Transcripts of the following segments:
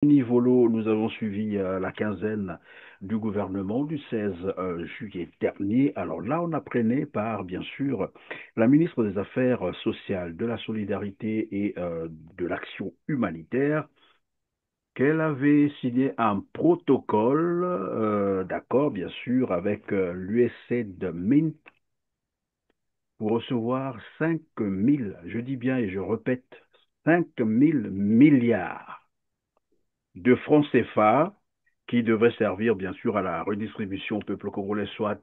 Nivolo, nous avons suivi la quinzaine du gouvernement du 16 juillet dernier. Alors là, on apprenait par, bien sûr, la ministre des Affaires sociales, de la solidarité et de l'action humanitaire qu'elle avait signé un protocole d'accord, bien sûr, avec l'USAID Mint pour recevoir 5 000, je dis bien et je répète, 5 000 milliards de francs CFA qui devraient servir bien sûr à la redistribution au peuple congolais, soit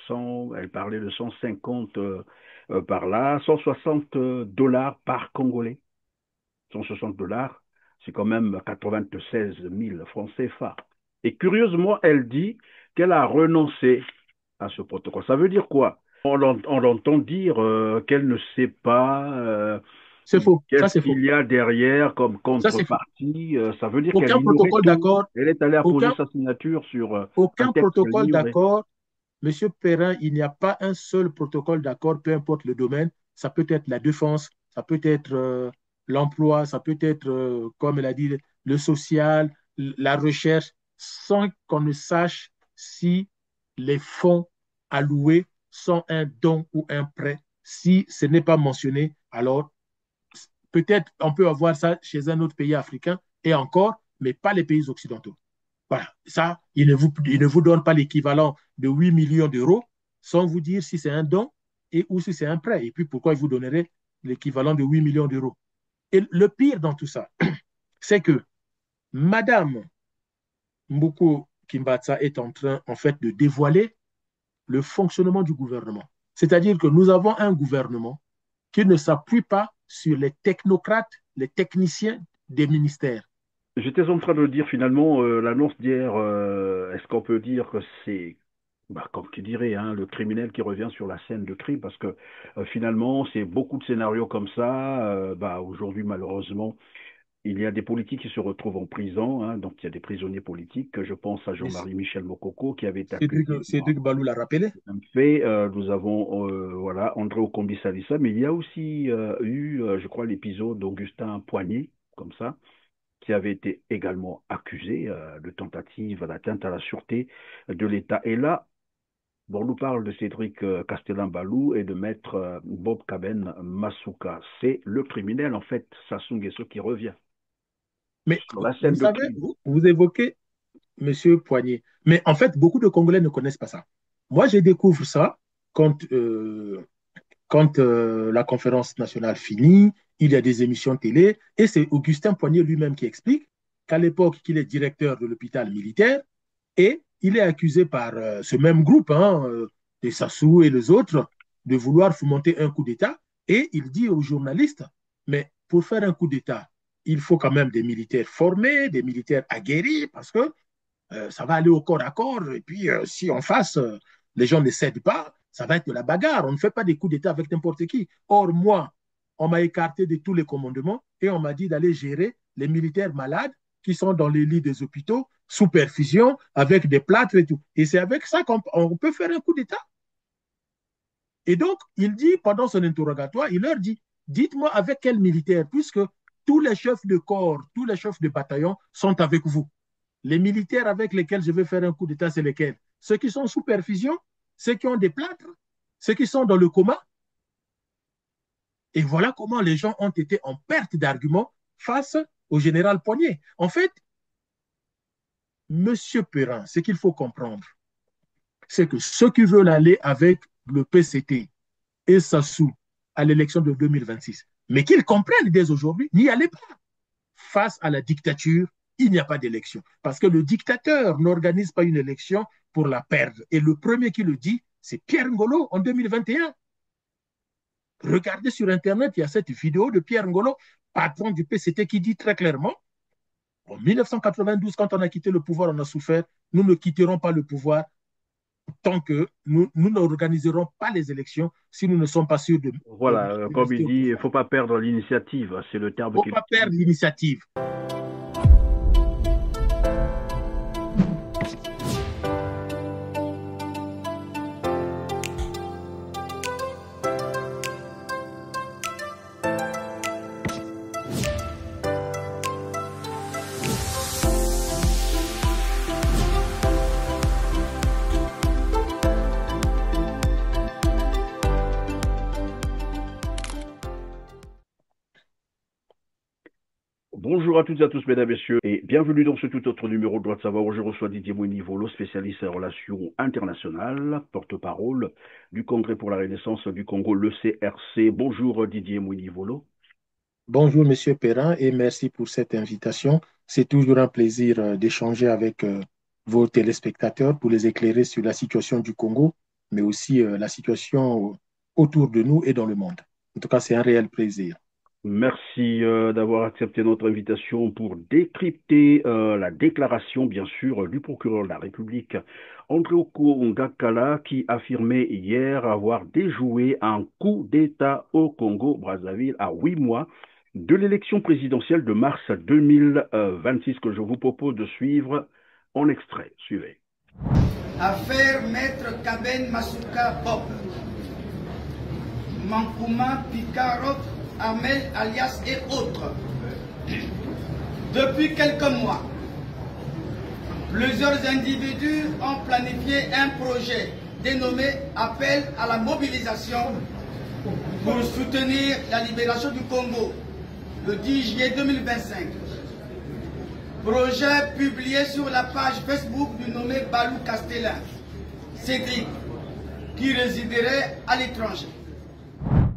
100, elle parlait de 150 par là, 160 dollars par Congolais. 160 dollars, c'est quand même 96 000 francs CFA. Et curieusement, elle dit qu'elle a renoncé à ce protocole. Ça veut dire quoi? On l'entend dire qu'elle ne sait pas C'est faux. Ça, qu'est-ce c'est faux. qu'il y a derrière comme Ça, c'est faux. contrepartie. Ça veut dire qu'elle Aucun ignorait protocole tout. d'accord, Elle est allée apposer aucun, sa signature sur un aucun texte qu'elle protocole ignorait. d'accord. Monsieur Perrin, il n'y a pas un seul protocole d'accord, peu importe le domaine. Ça peut être la défense, ça peut être l'emploi, ça peut être, comme elle a dit, le social, la recherche, sans qu'on ne sache si les fonds alloués sont un don ou un prêt. Si ce n'est pas mentionné, alors peut-être on peut avoir ça chez un autre pays africain et encore, mais pas les pays occidentaux. Voilà, ça, il ne vous donne pas l'équivalent de 8 millions d'euros sans vous dire si c'est un don et ou si c'est un prêt. Et puis pourquoi il vous donnerait l'équivalent de 8 millions d'euros. Et le pire dans tout ça, c'est que Madame Mboko Kimbatsa est en train, en fait, de dévoiler le fonctionnement du gouvernement. C'est-à-dire que nous avons un gouvernement qui ne s'appuie pas sur les technocrates, les techniciens des ministères. J'étais en train de dire finalement l'annonce d'hier, est-ce qu'on peut dire que c'est, bah, comme tu dirais, hein, le criminel qui revient sur la scène de crime parce que finalement c'est beaucoup de scénarios comme ça. Bah, aujourd'hui malheureusement il y a des politiques qui se retrouvent en prison, hein, donc il y a des prisonniers politiques. Je pense à Jean-Marie Michel Mokoko qui avait été accusé pour Cédric Balou l'a rappelé. un fait. Nous avons voilà André Okombi Salissa, mais il y a aussi eu, je crois, l'épisode d'Augustin Poignet, comme ça, qui avait été également accusé de tentative d'atteinte à la sûreté de l'État. Et là, bon, on nous parle de Cédric Castellan-Balou et de maître Bob Kaben Masuka. C'est le criminel, en fait, Sassou Nguesso, qui revient Mais sur la vous scène de savez, crime. vous évoquez Monsieur Poignet. Mais en fait, beaucoup de Congolais ne connaissent pas ça. Moi, je découvre ça quand la conférence nationale finit, il y a des émissions télé, et c'est Augustin Poignet lui-même qui explique qu'à l'époque, qu'il est directeur de l'hôpital militaire, et il est accusé par ce même groupe, hein, les Sassou et les autres, de vouloir fomenter un coup d'État, et il dit aux journalistes, mais pour faire un coup d'État, il faut quand même des militaires formés, des militaires aguerris, parce que ça va aller au corps à corps. Et puis, si en face, les gens ne cèdent pas, ça va être de la bagarre. On ne fait pas des coups d'État avec n'importe qui. Or, moi, on m'a écarté de tous les commandements et on m'a dit d'aller gérer les militaires malades qui sont dans les lits des hôpitaux, sous perfusion, avec des plâtres et tout. Et c'est avec ça qu'on peut faire un coup d'État. Et donc, il dit, pendant son interrogatoire, il leur dit, dites-moi avec quel militaire, puisque tous les chefs de corps, tous les chefs de bataillon sont avec vous. Les militaires avec lesquels je vais faire un coup d'État, c'est lesquels? Ceux qui sont sous perfusion, ceux qui ont des plâtres, ceux qui sont dans le coma. Et voilà comment les gens ont été en perte d'arguments face au général Poignet. En fait, Monsieur Perrin, ce qu'il faut comprendre, c'est que ceux qui veulent aller avec le PCT et Sassou à l'élection de 2026, mais qu'ils comprennent dès aujourd'hui, n'y allez pas. Face à la dictature, il n'y a pas d'élection. Parce que le dictateur n'organise pas une élection pour la perdre. Et le premier qui le dit, c'est Pierre Ngolo en 2021. Regardez sur Internet, il y a cette vidéo de Pierre Ngolo, patron du PCT, qui dit très clairement, en 1992, quand on a quitté le pouvoir, on a souffert, nous ne quitterons pas le pouvoir tant que nous n'organiserons pas les élections si nous ne sommes pas sûrs Voilà, de comme il rester au dit, il ne pouvoir. faut pas perdre l'initiative, c'est le Il terme ne faut qu'il pas perdre utilise. l'initiative. Bonjour à toutes et à tous, mesdames et messieurs, et bienvenue dans ce tout autre numéro de Droit de savoir où je reçois Didier Moinivolo, spécialiste en relations internationales, porte-parole du Congrès pour la Renaissance du Congo, le CRC. Bonjour Didier Moinivolo. Bonjour, Monsieur Perrin, et merci pour cette invitation. C'est toujours un plaisir d'échanger avec vos téléspectateurs pour les éclairer sur la situation du Congo, mais aussi la situation autour de nous et dans le monde. En tout cas, c'est un réel plaisir. Merci d'avoir accepté notre invitation pour décrypter la déclaration, bien sûr, du procureur de la République, André Ngakala, qui affirmait hier avoir déjoué un coup d'État au Congo-Brazzaville à 8 mois de l'élection présidentielle de mars 2026 que je vous propose de suivre en extrait. Suivez. Affaire Maître Kaben Masuka Bob, Mankouma Picarot, Amel alias et autres. Depuis quelques mois, plusieurs individus ont planifié un projet dénommé Appel à la mobilisation pour soutenir la libération du Congo le 10 juillet 2025. Projet publié sur la page Facebook du nommé Balou Castellin, Cédric, qui résiderait à l'étranger.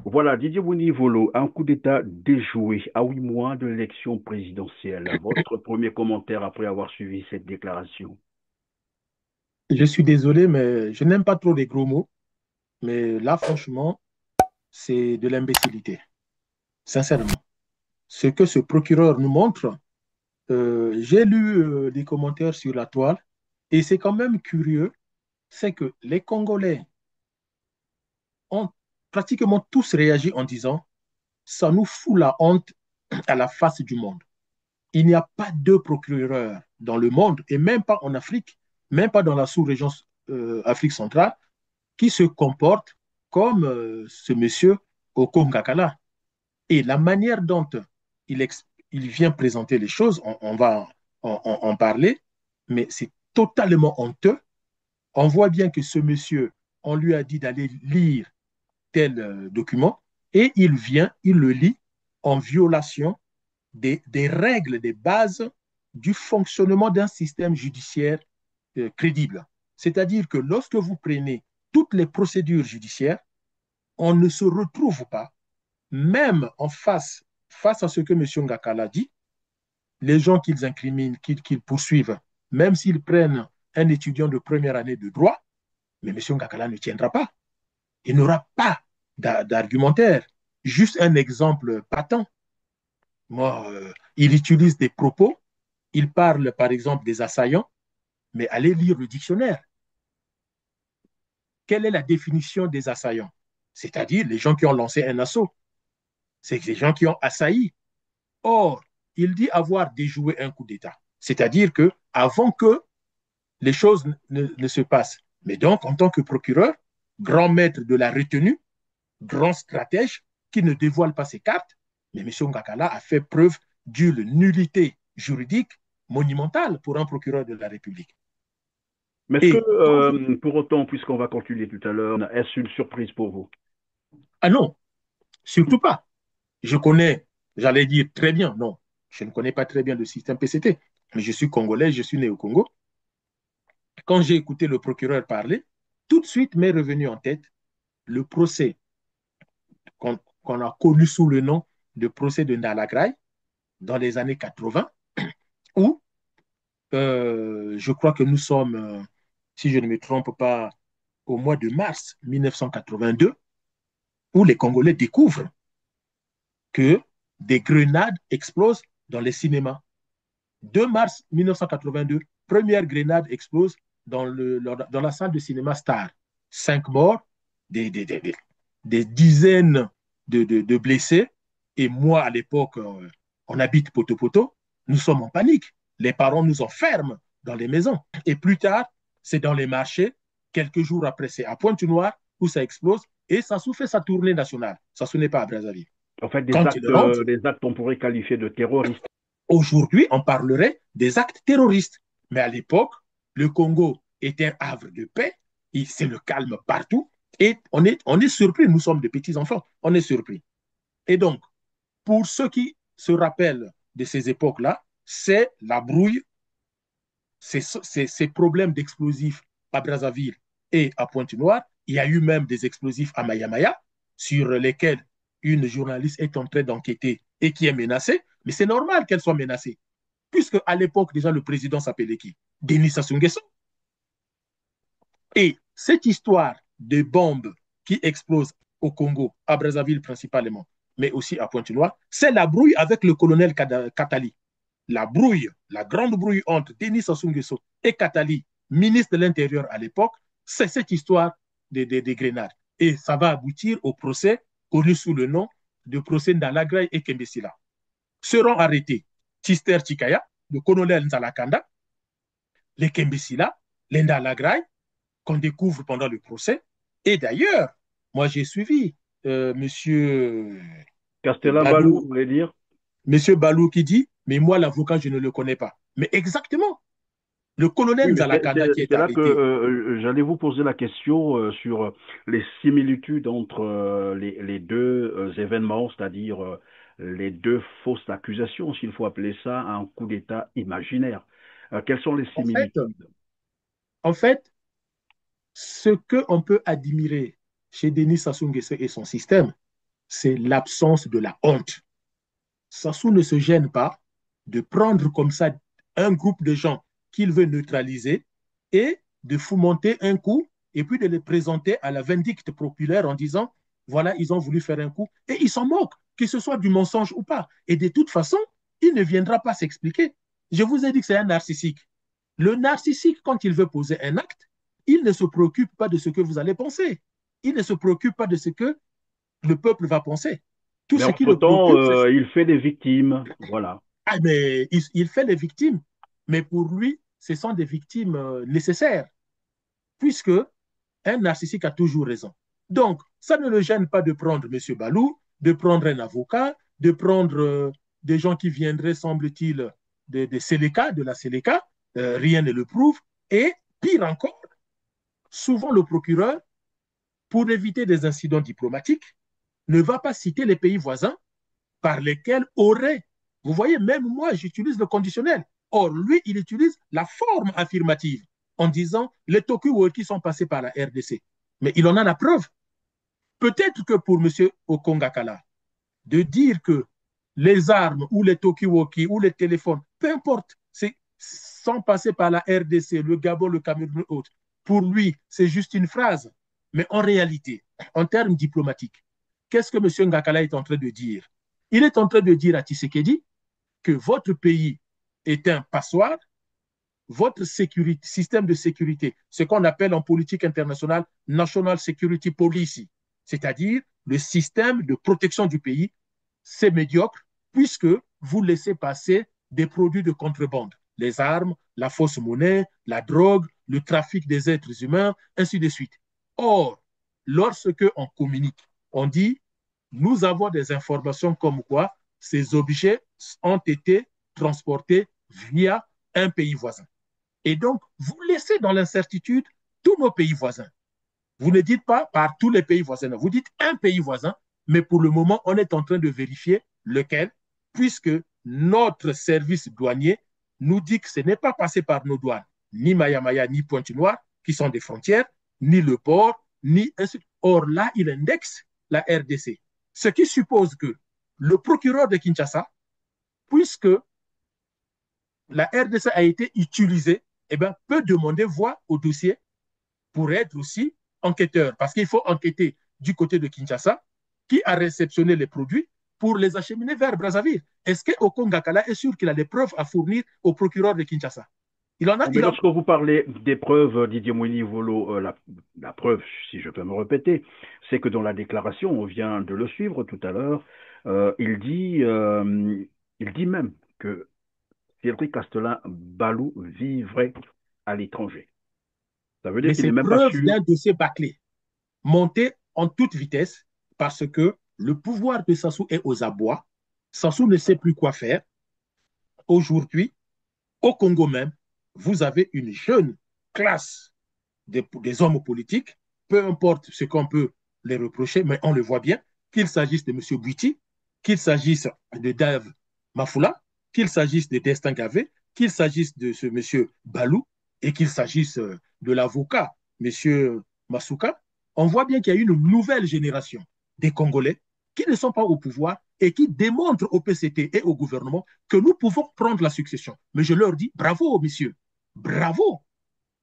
Voilà, Didier Mounivolo, un coup d'État déjoué à 8 mois de l'élection présidentielle. Votre premier commentaire après avoir suivi cette déclaration? Je suis désolé, mais je n'aime pas trop les gros mots, mais là, franchement, c'est de l'imbécilité, sincèrement. Ce que ce procureur nous montre, j'ai lu des commentaires sur la toile, et c'est quand même curieux, c'est que les Congolais ont pratiquement tous réagi en disant, ça nous fout la honte à la face du monde. Il n'y a pas deux procureurs dans le monde, et même pas en Afrique, même pas dans la sous-région Afrique centrale, qui se comportent comme ce monsieur Okongakala. Et la manière dont il, il vient présenter les choses, on va en parler, mais c'est totalement honteux. On voit bien que ce monsieur, on lui a dit d'aller lire tel document, et il vient, il le lit en violation des règles, des bases du fonctionnement d'un système judiciaire crédible. C'est-à-dire que lorsque vous prenez toutes les procédures judiciaires, on ne se retrouve pas, même en face à ce que M. Ngakala dit, les gens qu'ils incriminent, qu'ils poursuivent, même s'ils prennent un étudiant de première année de droit, mais M. Ngakala ne tiendra pas. Il n'aura pas d'argumentaire. Juste un exemple patent. Moi, il utilise des propos, il parle par exemple des assaillants, mais allez lire le dictionnaire. Quelle est la définition des assaillants? C'est-à-dire les gens qui ont lancé un assaut. C'est les gens qui ont assailli. Or, il dit avoir déjoué un coup d'État. C'est-à-dire que avant que les choses ne se passent. Mais donc, en tant que procureur, grand maître de la retenue, grand stratège qui ne dévoile pas ses cartes, mais M. Ngakala a fait preuve d'une nullité juridique monumentale pour un procureur de la République. Mais est-ce Et que, pour autant, puisqu'on va continuer tout à l'heure, est-ce une surprise pour vous? ah non, surtout pas. Je connais, j'allais dire très bien, non, je ne connais pas très bien le système PCT, mais je suis congolais, je suis né au Congo. Quand j'ai écouté le procureur parler, tout de suite m'est revenu en tête le procès qu'on a connu sous le nom de procès de Ndalagraï dans les années 80, où je crois que nous sommes, si je ne me trompe pas, au mois de mars 1982, où les Congolais découvrent que des grenades explosent dans les cinémas. 2 mars 1982, première grenade explose dans la salle de cinéma Star. 5 morts, des dizaines de blessés. Et moi, à l'époque, on habite Poto-Poto. Nous sommes en panique. Les parents nous enferment dans les maisons. Et plus tard, c'est dans les marchés. Quelques jours après, c'est à Pointe-Noire où ça explose. Et Sassou fait sa tournée nationale. Sassou n'est pas à Brazzaville. En fait, Quand il rentre, des actes on pourrait qualifier de terroristes. aujourd'hui, on parlerait des actes terroristes. Mais à l'époque, le Congo est un havre de paix. C'est le calme partout. Et on est surpris. Nous sommes des petits enfants. On est surpris. Et donc, pour ceux qui se rappellent de ces époques-là, c'est la brouille, ces problèmes d'explosifs à Brazzaville et à Pointe-Noire. Il y a eu même des explosifs à Maya-Maya, sur lesquels une journaliste est en train d'enquêter et qui est menacée. Mais c'est normal qu'elle soit menacée, puisque à l'époque, déjà, le président s'appelait qui? Denis Sassou Nguesso. Et cette histoire de bombes qui explosent au Congo, à Brazzaville principalement, mais aussi à Pointe-Noire, c'est la brouille avec le colonel Katali. La brouille, la grande brouille entre Denis Sassou Nguesso et Katali, ministre de l'Intérieur à l'époque, c'est cette histoire des grenades. Et ça va aboutir au procès connu sous le nom de procès Ndalagraï et Kembesila. Seront arrêtés Tister Chikaya, le colonel Nzalakanda, les Kembesila, les Ndalagraï, qu'on découvre pendant le procès. Et d'ailleurs, moi j'ai suivi monsieur Castellan Balou, vous Balou, voulez dire? monsieur Balou qui dit, mais moi l'avocat je ne le connais pas. Mais exactement, le colonel Oui, mais Nzalakanda qui est c'est là que arrêté. j'allais vous poser la question sur les similitudes entre les deux événements, c'est-à-dire les deux fausses accusations, s'il faut appeler ça un coup d'État imaginaire. Quelles sont les En fait, similitudes? en fait, ce qu'on peut admirer chez Denis Sassou Nguesso et son système, c'est l'absence de la honte. Sassou ne se gêne pas de prendre comme ça un groupe de gens qu'il veut neutraliser et de fomenter un coup et puis de les présenter à la vindicte populaire en disant voilà, ils ont voulu faire un coup et ils s'en moquent, que ce soit du mensonge ou pas. Et de toute façon, il ne viendra pas s'expliquer. Je vous ai dit que c'est un narcissique. Le narcissique, quand il veut poser un acte, il ne se préoccupe pas de ce que vous allez penser. Il ne se préoccupe pas de ce que le peuple va penser. Tout Mais ce qui le entre-temps, préoccupe, c'est il fait des victimes. Voilà. ah, mais il fait les victimes, mais pour lui, ce sont des victimes nécessaires, puisque un narcissique a toujours raison. Donc, ça ne le gêne pas de prendre M. Balou, de prendre un avocat, de prendre des gens qui viendraient, semble-t-il, de Séléka, de la Séléka, rien ne le prouve. Et pire encore, souvent le procureur, pour éviter des incidents diplomatiques, ne va pas citer les pays voisins par lesquels aurait. Vous voyez, même moi, j'utilise le conditionnel. Or, lui, il utilise la forme affirmative en disant les Tokuwoki sont passés par la RDC. Mais il en a la preuve. Peut-être que pour M. Okongakala, de dire que les armes ou les Tokiwoki ou les téléphones, peu importe, sont passés par la RDC, le Gabon, le Cameroun, autres. Pour lui, c'est juste une phrase. Mais en réalité, en termes diplomatiques, qu'est-ce que M. Ngakala est en train de dire? Il est en train de dire à Tshisekedi que votre pays est un passoire, votre sécurité, système de sécurité, ce qu'on appelle en politique internationale National Security Policy, c'est-à-dire le système de protection du pays, c'est médiocre puisque vous laissez passer des produits de contrebande, les armes, la fausse monnaie, la drogue, le trafic des êtres humains, ainsi de suite. Or, lorsque on communique, on dit nous avons des informations comme quoi ces objets ont été transportés via un pays voisin. Et donc, vous laissez dans l'incertitude tous nos pays voisins. Vous ne dites pas par tous les pays voisins, vous dites un pays voisin, mais pour le moment, on est en train de vérifier lequel, puisque notre service douanier nous dit que ce n'est pas passé par nos douanes, ni Maya-Maya, ni Pointe-Noire, qui sont des frontières, ni le port, ni... Or là, il indexe la RDC. Ce qui suppose que le procureur de Kinshasa, puisque la RDC a été utilisée, eh bien, peut demander voix au dossier pour être aussi enquêteur. Parce qu'il faut enquêter du côté de Kinshasa, qui a réceptionné les produits pour les acheminer vers Brazzaville. Est-ce que Okongakala est sûr qu'il a des preuves à fournir au procureur de Kinshasa? Il en a, Mais lorsque vous parlez des preuves, Didier Mouni-Volo, la preuve, si je peux me répéter, c'est que dans la déclaration, on vient de le suivre tout à l'heure, euh, il, dit, euh, il dit même que Cédric Castellan Balou vivrait à l'étranger. Ça veut dire mais qu'il n'est c'est même pas preuve sûr. d'un dossier bâclé, monté en toute vitesse, parce que le pouvoir de Sassou est aux abois. Sassou ne sait plus quoi faire. Aujourd'hui, au Congo même, vous avez une jeune classe des hommes politiques, peu importe ce qu'on peut les reprocher, mais on le voit bien, qu'il s'agisse de M. Bouiti, qu'il s'agisse de Dave Mafoula, qu'il s'agisse de Destin Gavé, qu'il s'agisse de ce monsieur Balou et qu'il s'agisse de l'avocat monsieur Masuka, on voit bien qu'il y a une nouvelle génération des Congolais qui ne sont pas au pouvoir et qui démontrent au PCT et au gouvernement que nous pouvons prendre la succession. Mais je leur dis bravo, messieurs, bravo.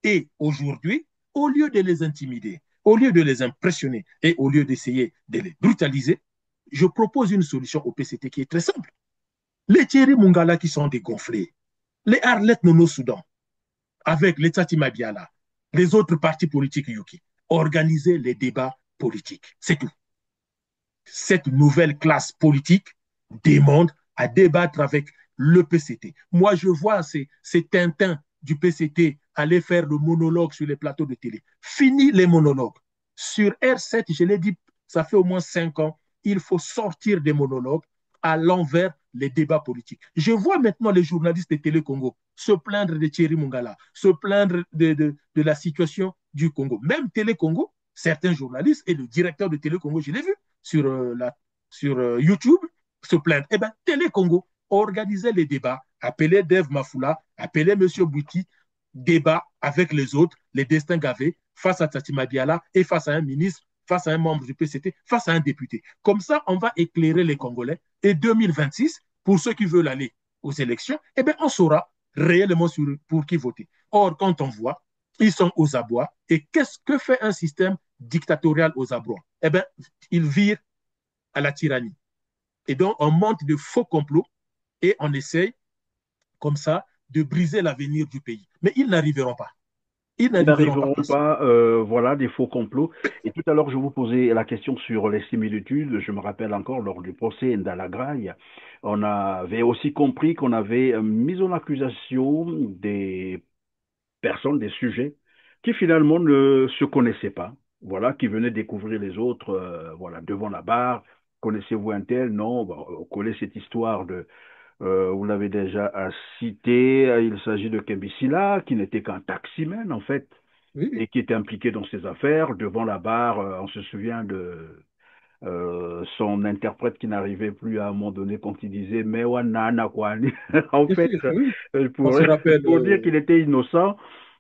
Et aujourd'hui, au lieu de les intimider, au lieu de les impressionner et au lieu d'essayer de les brutaliser, je propose une solution au PCT qui est très simple. Les Thierry Mungala qui sont dégonflés, les Arlette Nono Soudan, avec les Tati Mabiala, les autres partis politiques Yuki, organiser les débats politiques. C'est tout. Cette nouvelle classe politique demande à débattre avec le PCT. Moi, je vois ces Tintins du PCT aller faire le monologue sur les plateaux de télé. Fini les monologues. Sur R7, je l'ai dit, ça fait au moins 5 ans, il faut sortir des monologues à l'envers les débats politiques. Je vois maintenant les journalistes de Télé Congo se plaindre de Thierry Mungala, se plaindre de la situation du Congo. Même Télé Congo, certains journalistes et le directeur de Télé Congo, je l'ai vu sur YouTube, se plaindre. Eh bien, Télé Congo organisait les débats, appelait Dave Mafoula, appelait M. Bouti, débat avec les autres, les destins gavés, face à Tati Mabiala et face à un ministre, face à un membre du PCT, face à un député. Comme ça, on va éclairer les Congolais. Et 2026, pour ceux qui veulent aller aux élections, eh bien, on saura réellement pour qui voter. Or, quand on voit, ils sont aux abois. Et qu'est-ce que fait un système dictatorial aux abois? Eh bien, il vire à la tyrannie. Et donc, on monte de faux complots et on essaye, comme ça, de briser l'avenir du pays. Mais ils n'arriveront pas. Ils Ils n'arriveront pas. n'arriveront pas, voilà, des faux complots. Et tout à l'heure, je vous posais la question sur les similitudes. Je me rappelle encore, lors du procès Ndalagraï, on avait aussi compris qu'on avait mis en accusation des personnes, des sujets, qui finalement ne se connaissaient pas. Voilà, qui venaient découvrir les autres, voilà, devant la barre. Connaissez-vous un tel? Non, bon, on connaît cette histoire de vous l'avez déjà cité, il s'agit de Kembisila, qui n'était qu'un taximan, en fait, Oui, et qui était impliqué dans ses affaires. Devant la barre, on se souvient de son interprète qui n'arrivait plus à un moment donné quand il disait mais wanana quoi. En fait, oui. On pour, se rappelle pour dire qu'il était innocent.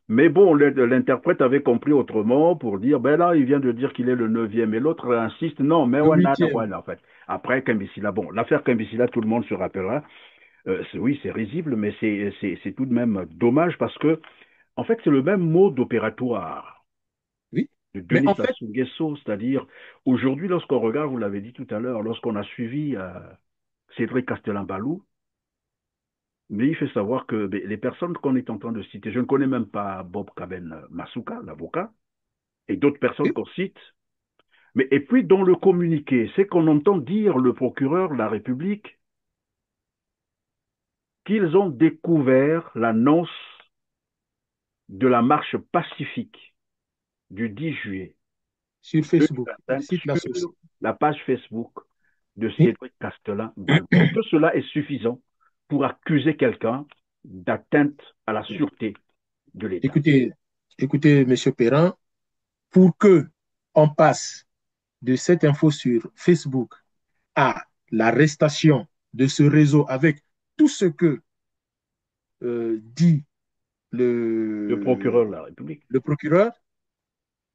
Mais bon, l'interprète avait compris autrement pour dire, ben là, il vient de dire qu'il est le neuvième. Et l'autre insiste, non, mais le wanana quoi, huitième. en fait. Après, Kembisila, bon, l'affaire Kembisila, tout le monde se rappellera. Oui, c'est risible, mais c'est tout de même dommage parce que, en fait, c'est le même mode opératoire Oui. de Mais Denis en fait, Sassou Nguesso, c'est-à-dire, aujourd'hui, lorsqu'on regarde, vous l'avez dit tout à l'heure, lorsqu'on a suivi Cédric Castellan-Balou, mais il fait savoir que ben, les personnes qu'on est en train de citer, je ne connais même pas Bob Kaben Masuka, l'avocat, et d'autres personnes oui, qu'on cite, mais et puis dans le communiqué, c'est qu'on entend dire le procureur de la République qu'ils ont découvert l'annonce de la marche pacifique du 10 juillet sur Facebook, il 2025 cite la source. sur la page Facebook de Oui. Cédric Castellan-Balou. Est-ce que cela est suffisant pour accuser quelqu'un d'atteinte à la sûreté de l'État? Écoutez, écoutez, Monsieur Perrin, pour que on passe de cette info sur Facebook à l'arrestation de ce réseau avec tout ce que dit Le procureur de la République. le procureur,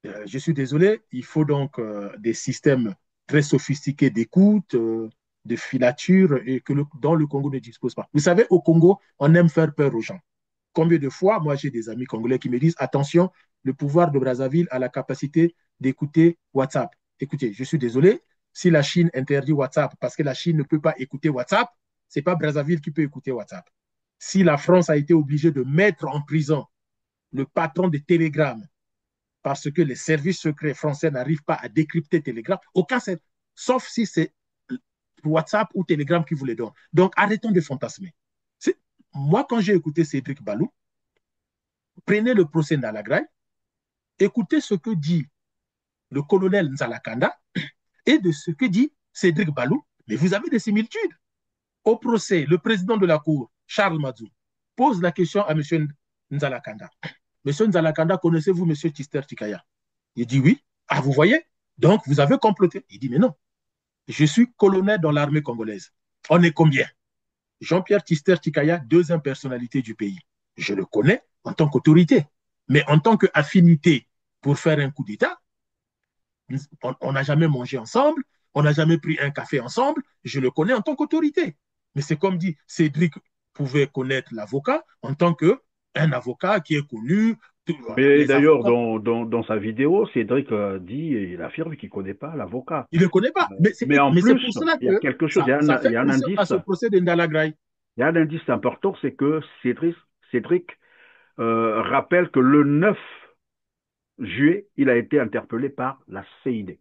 je suis désolé, il faut donc des systèmes très sophistiqués d'écoute, de filature, et dont le Congo ne dispose pas. Vous savez, au Congo, on aime faire peur aux gens. Combien de fois, moi j'ai des amis congolais qui me disent, attention, le pouvoir de Brazzaville a la capacité d'écouter WhatsApp. Écoutez, je suis désolé, si la Chine interdit WhatsApp parce que la Chine ne peut pas écouter WhatsApp, ce n'est pas Brazzaville qui peut écouter WhatsApp. Si la France a été obligée de mettre en prison le patron de Telegram parce que les services secrets français n'arrivent pas à décrypter Telegram, aucun, sauf si c'est WhatsApp ou Telegram qui vous les donne. Donc arrêtons de fantasmer. Moi, quand j'ai écouté Cédric Balou, prenez le procès d'Alagraï, écoutez ce que dit le colonel Nzalakanda et de ce que dit Cédric Balou, mais vous avez des similitudes. Au procès, le président de la Cour, Charles Madzou, pose la question à M. Nzalakanda. Monsieur Nzalakanda, connaissez-vous M. Tister Tikaya? Il dit oui. Ah, vous voyez? Donc, vous avez comploté. Il dit, mais non, je suis colonel dans l'armée congolaise. On est combien? Jean-Pierre Tister Tikaya, deuxième personnalité du pays. Je le connais en tant qu'autorité. Mais en tant qu'affinité pour faire un coup d'État, on n'a jamais mangé ensemble, on n'a jamais pris un café ensemble. Je le connais en tant qu'autorité. Mais c'est comme dit, Cédric pouvait connaître l'avocat en tant qu'un avocat qui est connu. Mais Les d'ailleurs, avocats, dans sa vidéo, Cédric dit, et il affirme qu'il ne connaît pas l'avocat. il ne le connaît pas. Mais en Mais c'est plus, pour cela il y a que quelque chose, ça il fait y a un pression indice, à ce procès de Ndalagraï. il y a un indice important, c'est que Cédric rappelle que le 9 juillet, il a été interpellé par la CID. Et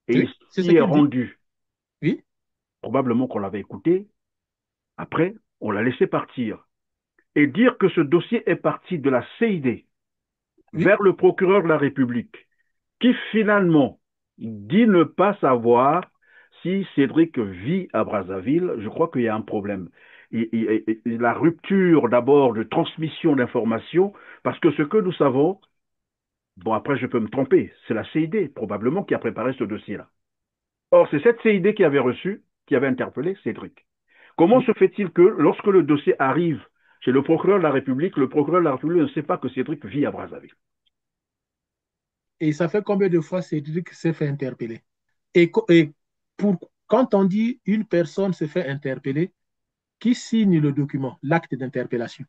il Oui, c'est ce s'y est qu'il dit. rendu. Oui, Probablement qu'on l'avait écouté. Après, on l'a laissé partir. Et dire que ce dossier est parti de la CID oui. vers le procureur de la République, qui finalement dit ne pas savoir si Cédric vit à Brazzaville, je crois qu'il y a un problème. La rupture d'abord de transmission d'informations, parce que ce que nous savons, bon après je peux me tromper, c'est la CID probablement qui a préparé ce dossier-là. Or, c'est cette CID qui avait reçu, qui avait interpellé Cédric. Comment Oui. se fait-il que lorsque le dossier arrive chez le procureur de la République, le procureur de la République ne sait pas que Cédric vit à Brazzaville? Et ça fait combien de fois Cédric s'est fait interpeller? Et quand on dit une personne se fait interpeller, qui signe le document, l'acte d'interpellation?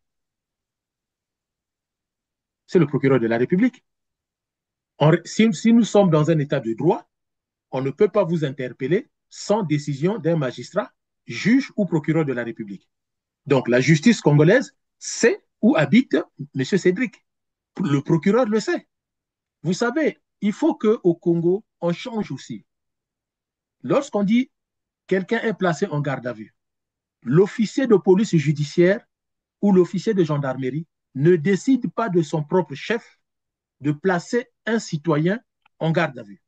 C'est le procureur de la République. Si nous sommes dans un état de droit, on ne peut pas vous interpeller sans décision d'un magistrat, juge ou procureur de la République. Donc la justice congolaise sait où habite M. Cédric. Le procureur le sait. Vous savez, il faut qu'au Congo, on change aussi. Lorsqu'on dit quelqu'un est placé en garde à vue, l'officier de police judiciaire ou l'officier de gendarmerie ne décide pas de son propre chef de placer un citoyen en garde à vue.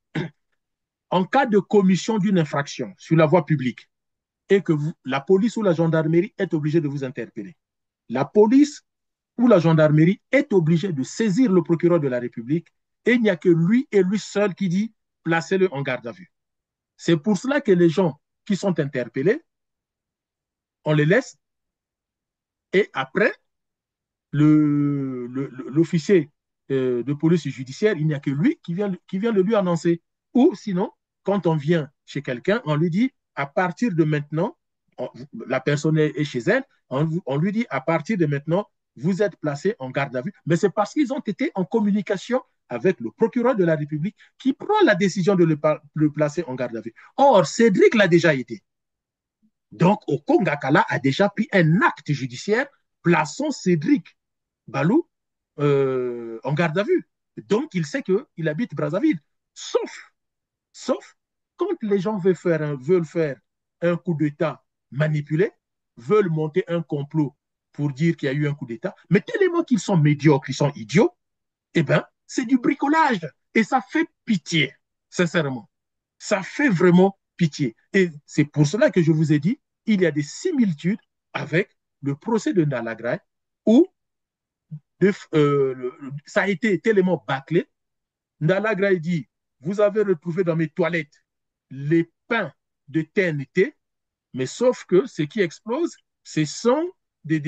En cas de commission d'une infraction sur la voie publique et que la police ou la gendarmerie est obligée de vous interpeller, la police ou la gendarmerie est obligée de saisir le procureur de la République et il n'y a que lui et lui seul qui dit placez-le en garde à vue. C'est pour cela que les gens qui sont interpellés, on les laisse et après, l'officier de police judiciaire, il n'y a que lui qui vient le lui annoncer. Ou sinon, quand on vient chez quelqu'un, on lui dit à partir de maintenant, la personne est chez elle, on lui dit à partir de maintenant, vous êtes placé en garde à vue. Mais c'est parce qu'ils ont été en communication avec le procureur de la République qui prend la décision de le placer en garde à vue. Or, Cédric l'a déjà été. Donc, Okongakala a déjà pris un acte judiciaire plaçant Cédric Balou en garde à vue. Donc, il sait qu'il habite Brazzaville. Sauf quand les gens veulent faire un coup d'État manipulé, veulent monter un complot pour dire qu'il y a eu un coup d'État, mais tellement qu'ils sont médiocres, ils sont idiots, eh bien, c'est du bricolage. Et ça fait pitié, sincèrement. Ça fait vraiment pitié. Et c'est pour cela que je vous ai dit, il y a des similitudes avec le procès de Ndalagraï où ça a été tellement bâclé. Ndalagraï dit, vous avez retrouvé dans mes toilettes les pains de TNT, mais sauf que ce qui explose, ce sont des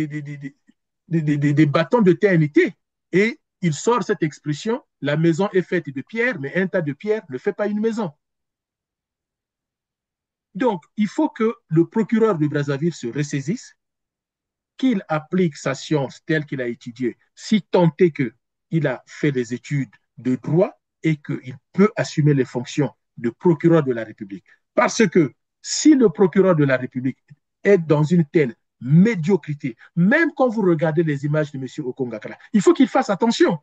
bâtons de TNT. Et il sort cette expression, la maison est faite de pierre, mais un tas de pierres ne fait pas une maison. Donc, il faut que le procureur de Brazzaville se ressaisisse, qu'il applique sa science telle qu'il a étudiée, si tant est qu'il a fait des études de droit et qu'il peut assumer les fonctions de procureur de la République. Parce que si le procureur de la République est dans une telle médiocrité, même quand vous regardez les images de M. Okongakala, il faut qu'il fasse attention.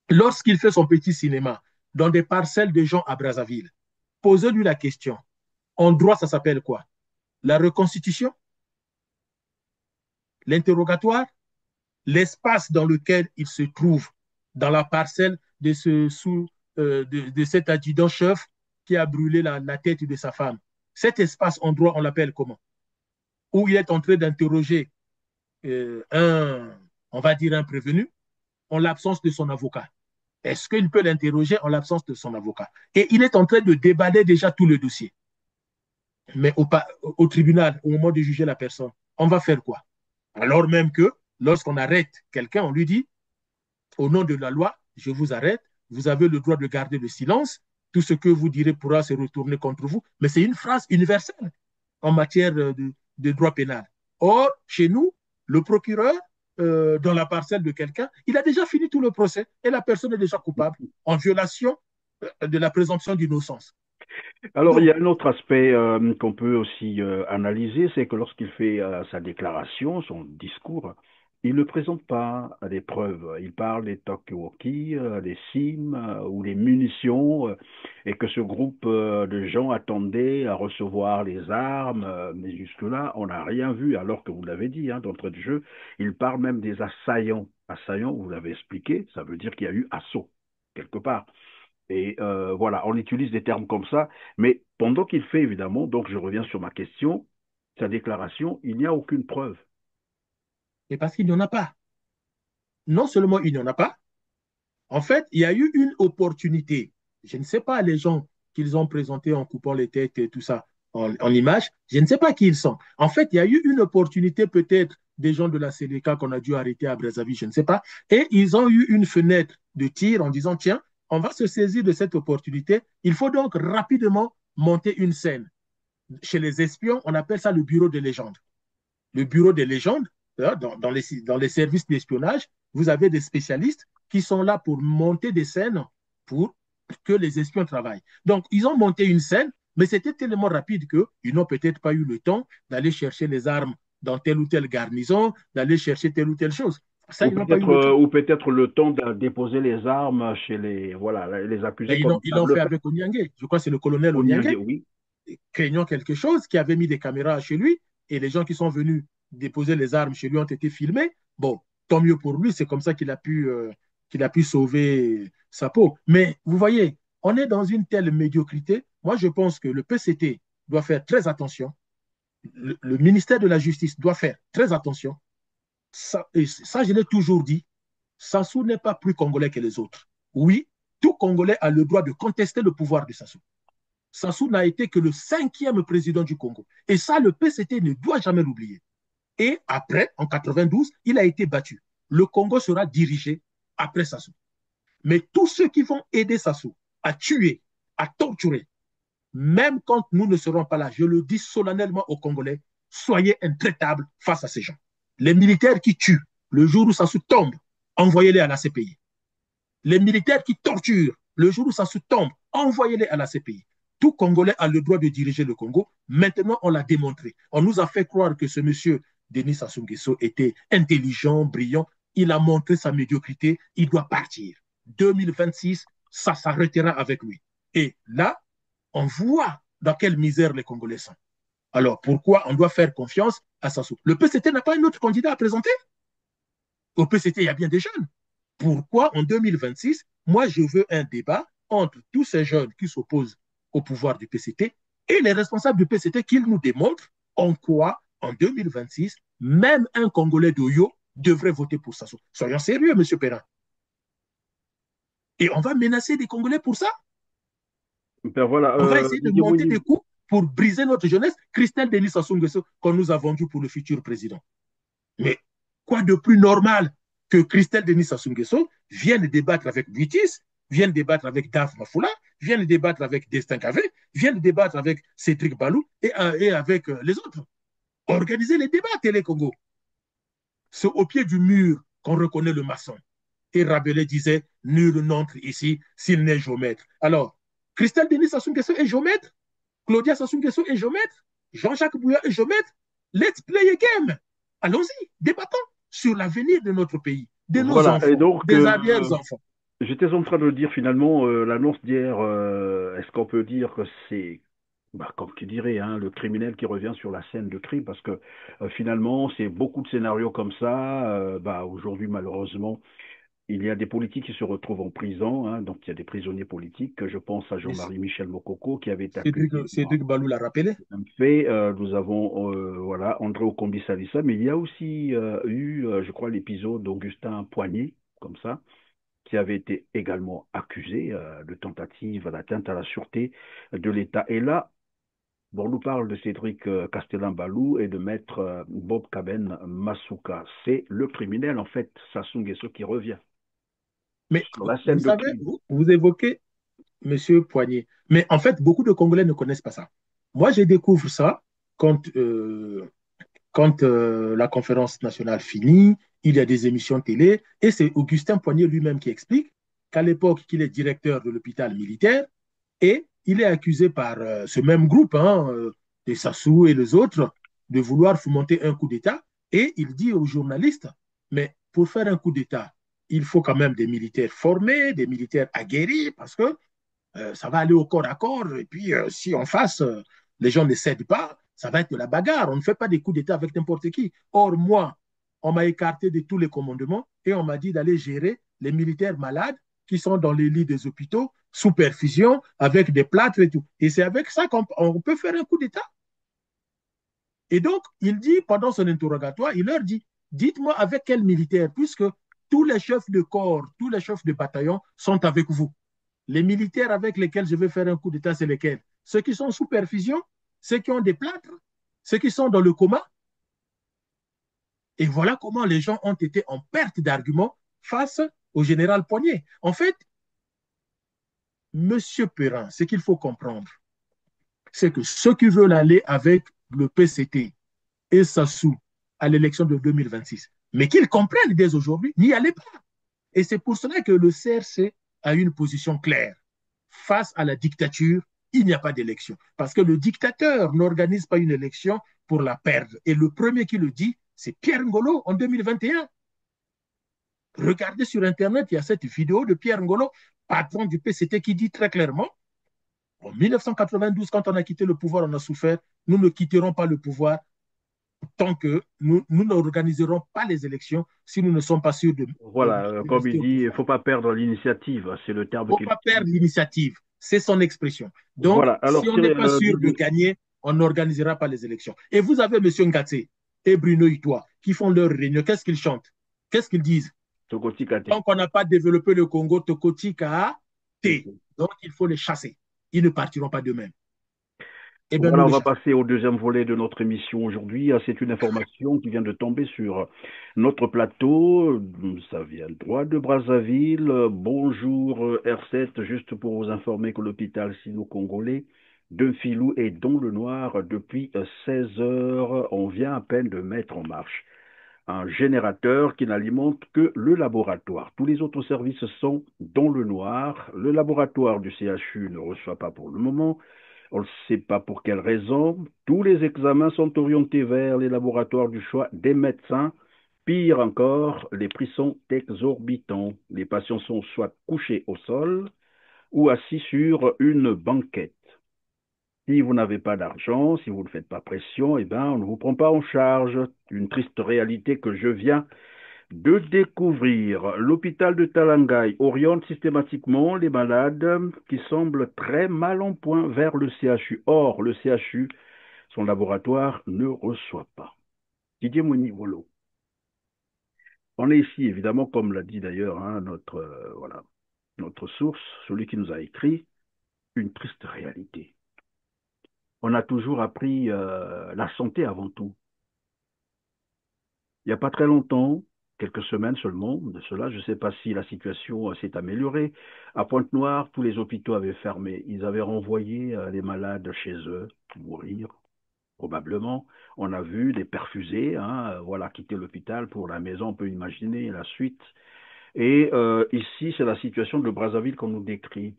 Lorsqu'il fait son petit cinéma dans des parcelles de gens à Brazzaville, posez-lui la question. En droit, ça s'appelle quoi? La reconstitution? L'interrogatoire? L'espace dans lequel il se trouve, dans la parcelle de cet adjudant-chef qui a brûlé la tête de sa femme. Cet espace en droit, on l'appelle comment? Où il est en train d'interroger on va dire un prévenu, en l'absence de son avocat. Est-ce qu'il peut l'interroger en l'absence de son avocat? Et il est en train de déballer déjà tout le dossier. Mais au tribunal, au moment de juger la personne, on va faire quoi? Alors même que lorsqu'on arrête quelqu'un, on lui dit, au nom de la loi, je vous arrête, vous avez le droit de garder le silence, tout ce que vous direz pourra se retourner contre vous. Mais c'est une phrase universelle en matière de droit pénal. Or, chez nous, le procureur, dans la parcelle de quelqu'un, il a déjà fini tout le procès et la personne est déjà coupable en violation de la présomption d'innocence. Alors, il y Donc, a un autre aspect qu'on peut aussi analyser, c'est que lorsqu'il fait sa déclaration, son discours, il ne présente pas des preuves. Il parle des talkie-walkie, des SIM ou des munitions, et que ce groupe de gens attendait à recevoir les armes. Mais jusque-là, on n'a rien vu, alors que vous l'avez dit, hein, d'entrée de jeu, il parle même des assaillants. Assaillants, vous l'avez expliqué, ça veut dire qu'il y a eu assaut, quelque part. Et voilà, on utilise des termes comme ça, mais pendant qu'il fait, évidemment, donc je reviens sur ma question, sa déclaration, il n'y a aucune preuve. c'est parce qu'il n'y en a pas. Non seulement il n'y en a pas, en fait, il y a eu une opportunité. Je ne sais pas les gens qu'ils ont présentés en coupant les têtes et tout ça en images. Je ne sais pas qui ils sont. En fait, il y a eu une opportunité peut-être des gens de la CDK qu'on a dû arrêter à Brazzaville, je ne sais pas. Et ils ont eu une fenêtre de tir en disant, tiens, on va se saisir de cette opportunité. Il faut donc rapidement monter une scène. Chez les espions, on appelle ça le bureau de légende. Le bureau des légendes, dans les services d'espionnage, vous avez des spécialistes qui sont là pour monter des scènes pour que les espions travaillent. Donc, ils ont monté une scène, mais c'était tellement rapide qu'ils n'ont peut-être pas eu le temps d'aller chercher les armes dans telle ou telle garnison, d'aller chercher telle ou telle chose. Ça, ils n'ont pas eu le temps. Ou peut-être le temps de déposer les armes chez les, voilà, les accusés Mais comme ils ils savent l'ont le fait faire. avec Onyangé. Je crois que c'est le colonel Au Niangé, Onyangé, oui. craignant quelque chose, qui avait mis des caméras chez lui, et les gens qui sont venus déposer les armes chez lui ont été filmés. Bon, tant mieux pour lui, c'est comme ça qu'il a pu sauver sa peau. Mais vous voyez, on est dans une telle médiocrité. Moi, je pense que le PCT doit faire très attention. Le ministère de la Justice doit faire très attention. Et ça je l'ai toujours dit, Sassou n'est pas plus congolais que les autres. Oui, tout Congolais a le droit de contester le pouvoir de Sassou. Sassou n'a été que le cinquième président du Congo. Et ça, le PCT ne doit jamais l'oublier. Et après, en 92, il a été battu. Le Congo sera dirigé après Sassou. Mais tous ceux qui vont aider Sassou à tuer, à torturer, même quand nous ne serons pas là, je le dis solennellement aux Congolais, soyez intraitables face à ces gens. Les militaires qui tuent, le jour où Sassou tombe, envoyez-les à la CPI. Les militaires qui torturent, le jour où Sassou tombe, envoyez-les à la CPI. Tout Congolais a le droit de diriger le Congo. Maintenant, on l'a démontré. On nous a fait croire que ce monsieur, Denis Sassou Nguesso, était intelligent, brillant. Il a montré sa médiocrité. Il doit partir. 2026, ça s'arrêtera avec lui. Et là, on voit dans quelle misère les Congolais sont. Alors, pourquoi on doit faire confiance à Sassou? Le PCT n'a pas un autre candidat à présenter. Au PCT, il y a bien des jeunes. Pourquoi en 2026, moi, je veux un débat entre tous ces jeunes qui s'opposent au pouvoir du PCT et les responsables du PCT qu'ils nous démontrent en quoi, en 2026, même un Congolais d'Oyo devrait voter pour Sassou. Soyons sérieux, M. Perrin. Et on va menacer des Congolais pour ça. Ben voilà, On va essayer de Didier monter Mouni, des coups pour briser notre jeunesse. Christelle Denis Sassou Nguesso, qu'on nous a vendu pour le futur président. Mais quoi de plus normal que Christelle Denis Sassou Nguesso vienne débattre avec Vitis, vienne débattre avec Daf Mafoula, vienne débattre avec Destin Cavé, vienne débattre avec Cédric Balou et avec les autres. Organiser les débats à Télé Congo. C'est au pied du mur qu'on reconnaît le maçon. Et Rabelais disait, nul n'entre ici s'il n'est géomètre. Alors, Christelle Denis Sassou Nguesso est géomètre, Claudia Sassou Nguesso est géomètre, Jean-Jacques Bouya est géomètre. Let's play a game. Allons-y, débattons sur l'avenir de notre pays, de nos voilà. Et enfants, donc, des arrière-enfants. j'étais en train de dire finalement, l'annonce d'hier, est-ce qu'on peut dire que c'est, bah, comme tu dirais, hein, le criminel qui revient sur la scène de crime, parce que finalement, c'est beaucoup de scénarios comme ça. Bah, aujourd'hui, malheureusement, il y a des politiques qui se retrouvent en prison, hein, donc il y a des prisonniers politiques. Je pense à Jean-Marie Michel Mokoko qui avait été accusé Cédric Balou l'a rappelé. d'un fait. Nous avons voilà, André Okombi Salissa, mais il y a aussi eu, je crois, l'épisode d'Augustin Poignet, comme ça, qui avait été également accusé de tentative d'atteinte à la sûreté de l'État. Et là, Bon, on nous parle de Cédric Castellan-Balou et de maître Bob Kaben Masuka. C'est le criminel, en fait, Sassou Nguesso, qui revient Mais sur la vous scène de savez, crime. vous évoquez Monsieur Poignet. Mais en fait, beaucoup de Congolais ne connaissent pas ça. Moi, je découvre ça quand la conférence nationale finit, il y a des émissions télé, et c'est Augustin Poignet lui-même qui explique qu'à l'époque, qu'il est directeur de l'hôpital militaire, et il est accusé par ce même groupe, de Sassou et les autres, de vouloir fomenter un coup d'État, et il dit aux journalistes, mais pour faire un coup d'État, il faut quand même des militaires formés, des militaires aguerris, parce que ça va aller au corps à corps. Et puis, si en face, les gens ne cèdent pas, ça va être de la bagarre. On ne fait pas des coups d'État avec n'importe qui. Or, moi, on m'a écarté de tous les commandements et on m'a dit d'aller gérer les militaires malades qui sont dans les lits des hôpitaux, sous perfusion, avec des plâtres et tout. Et c'est avec ça qu'on peut faire un coup d'État. Et donc, il dit, pendant son interrogatoire, il leur dit, dites-moi avec quel militaire, puisque tous les chefs de corps, tous les chefs de bataillon sont avec vous. Les militaires avec lesquels je vais faire un coup d'État, c'est lesquels? Ceux qui sont sous perfusion, ceux qui ont des plâtres, ceux qui sont dans le coma. Et voilà comment les gens ont été en perte d'arguments face au général Poignet. En fait, Monsieur Perrin, ce qu'il faut comprendre, c'est que ceux qui veulent aller avec le PCT et Sassou à l'élection de 2026, mais qu'ils comprennent dès aujourd'hui, n'y allez pas. Et c'est pour cela que le CRC a une position claire. Face à la dictature, il n'y a pas d'élection. Parce que le dictateur n'organise pas une élection pour la perdre. Et le premier qui le dit, c'est Pierre Ngolo en 2021. Regardez sur Internet, il y a cette vidéo de Pierre Ngolo, patron du PCT, qui dit très clairement, en 1992, quand on a quitté le pouvoir, on a souffert, nous ne quitterons pas le pouvoir tant que nous n'organiserons pas les élections si nous ne sommes pas sûrs Voilà, de comme rester il au dit, il ne pouvoir. faut pas perdre l'initiative, c'est le Il terme ne faut qu'il pas perdre utilise. l'initiative. C'est son expression. Donc, Voilà, si alors on n'est pas sûr de Didier gagner, on n'organisera pas les élections. Et vous avez M. Ngatsé et Bruno Itoa qui font leur réunion. Qu'est-ce qu'ils chantent? Qu'est-ce qu'ils disent? Tokoti Kate. Tant qu'on n'a pas développé le Congo, Tokoti Ka T. Mhm. Donc, il faut les chasser. Ils ne partiront pas d'eux-mêmes. Eh bien, nous Voilà, on les va chassons. passer au deuxième volet de notre émission aujourd'hui. C'est une information qui vient de tomber sur notre plateau. Ça vient droit de Brazzaville. Bonjour R7, juste pour vous informer que l'hôpital sino-congolais de Filou est dans le noir depuis 16 heures. On vient à peine de mettre en marche un générateur qui n'alimente que le laboratoire. Tous les autres services sont dans le noir. Le laboratoire du CHU ne reçoit pas pour le moment. On ne sait pas pour quelle raison. Tous les examens sont orientés vers les laboratoires du choix des médecins. Pire encore, les prix sont exorbitants. Les patients sont soit couchés au sol ou assis sur une banquette. Si vous n'avez pas d'argent, si vous ne faites pas pression, eh ben, on ne vous prend pas en charge. Une triste réalité que je viens de découvrir. L'hôpital de Talangaï oriente systématiquement les malades qui semblent très mal en point vers le CHU. Or, le CHU, son laboratoire, ne reçoit pas. Didier Monivolo. On est ici, évidemment, comme l'a dit d'ailleurs voilà, notre source, celui qui nous a écrit, une triste réalité. On a toujours appris la santé avant tout. Il n'y a pas très longtemps, quelques semaines seulement de cela, je ne sais pas si la situation s'est améliorée. À Pointe-Noire, tous les hôpitaux avaient fermé. Ils avaient renvoyé les malades chez eux, mourir, probablement. On a vu des perfusés, voilà, quitter l'hôpital pour la maison, on peut imaginer la suite. Et ici, c'est la situation de Brazzaville qu'on nous décrit.